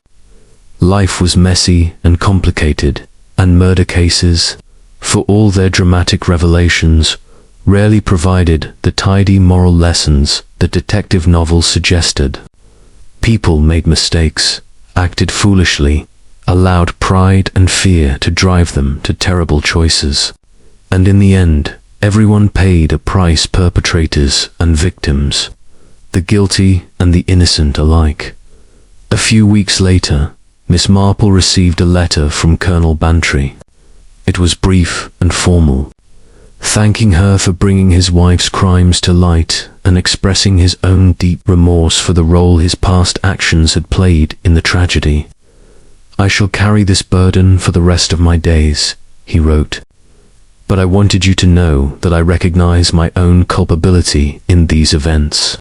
Speaker 1: Life was messy and complicated, and murder cases, for all their dramatic revelations, rarely provided the tidy moral lessons that detective novels suggested. People made mistakes, acted foolishly, allowed pride and fear to drive them to terrible choices. And in the end, everyone paid a price, perpetrators and victims, the guilty and the innocent alike. A few weeks later, Miss Marple received a letter from Colonel Bantry. It was brief and formal, thanking her for bringing his wife's crimes to light and expressing his own deep remorse for the role his past actions had played in the tragedy. "I shall carry this burden for the rest of my days," he wrote. "But I wanted you to know that I recognize my own culpability in these events.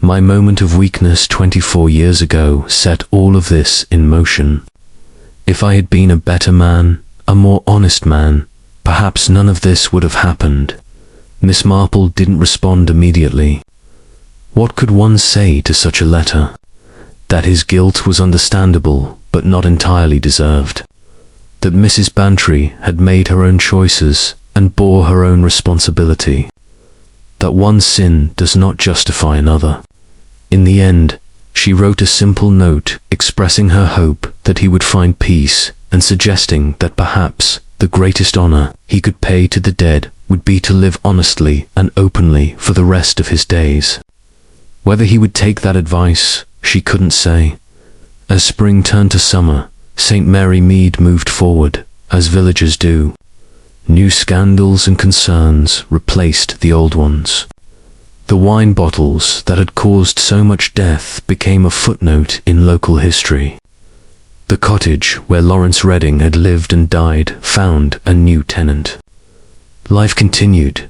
Speaker 1: My moment of weakness 24 years ago set all of this in motion. If I had been a better man, a more honest man, perhaps none of this would have happened." Miss Marple didn't respond immediately. What could one say to such a letter? That his guilt was understandable, but not entirely deserved. That Mrs. Bantry had made her own choices and bore her own responsibility. That one sin does not justify another. In the end, she wrote a simple note expressing her hope that he would find peace and suggesting that perhaps the greatest honor he could pay to the dead would be to live honestly and openly for the rest of his days. Whether he would take that advice, she couldn't say. As spring turned to summer, St. Mary Mead moved forward, as villagers do. New scandals and concerns replaced the old ones. The wine bottles that had caused so much death became a footnote in local history. The cottage where Lawrence Redding had lived and died found a new tenant. Life continued,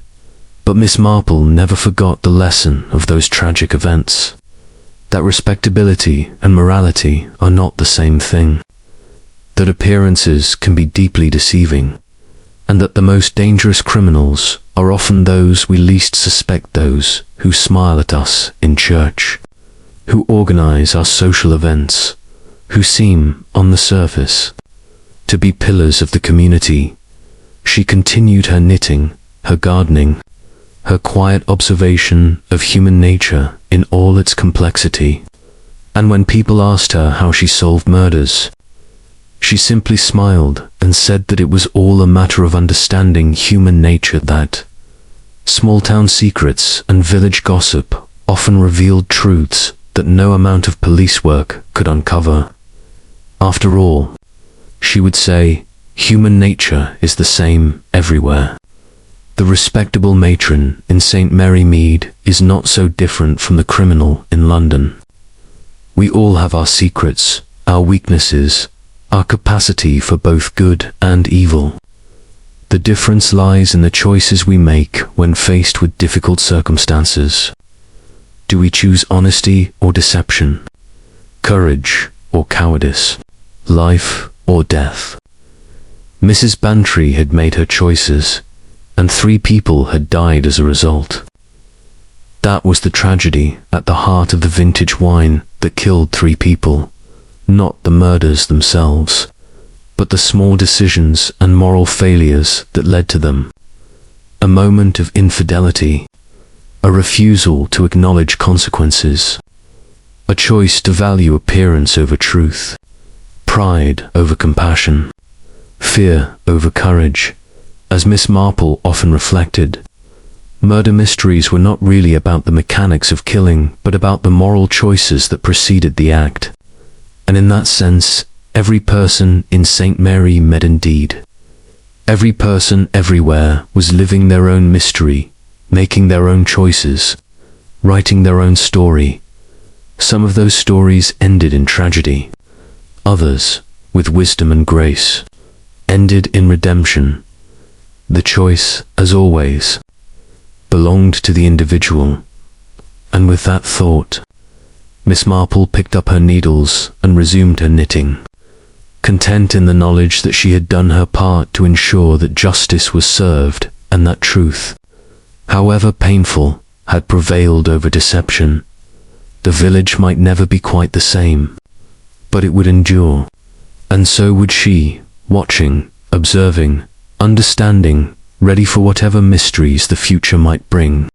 Speaker 1: but Miss Marple never forgot the lesson of those tragic events. That respectability and morality are not the same thing. That appearances can be deeply deceiving, and that the most dangerous criminals are often those we least suspect, those who smile at us in church, who organize our social events, who seem, on the surface, to be pillars of the community. She continued her knitting, her gardening, her quiet observation of human nature in all its complexity. And when people asked her how she solved murders, she simply smiled and said that it was all a matter of understanding human nature, that small-town secrets and village gossip often revealed truths that no amount of police work could uncover. After all, she would say, human nature is the same everywhere. The respectable matron in St. Mary Mead is not so different from the criminal in London. We all have our secrets, our weaknesses, our capacity for both good and evil. The difference lies in the choices we make when faced with difficult circumstances. Do we choose honesty or deception? Courage or cowardice? Life or death? Mrs. Bantry had made her choices, and 3 people had died as a result. That was the tragedy at the heart of the vintage wine that killed 3 people, not the murders themselves, but the small decisions and moral failures that led to them. A moment of infidelity, a refusal to acknowledge consequences, a choice to value appearance over truth, pride over compassion, fear over courage. As Miss Marple often reflected, murder mysteries were not really about the mechanics of killing, but about the moral choices that preceded the act. And in that sense, every person in St. Mary Mead indeed. Every person everywhere was living their own mystery, making their own choices, writing their own story. Some of those stories ended in tragedy. Others, with wisdom and grace, ended in redemption. The choice, as always, belonged to the individual. And with that thought, Miss Marple picked up her needles and resumed her knitting, content in the knowledge that she had done her part to ensure that justice was served and that truth, however painful, had prevailed over deception. The village might never be quite the same, but it would endure. And so would she, watching, observing, understanding, ready for whatever mysteries the future might bring.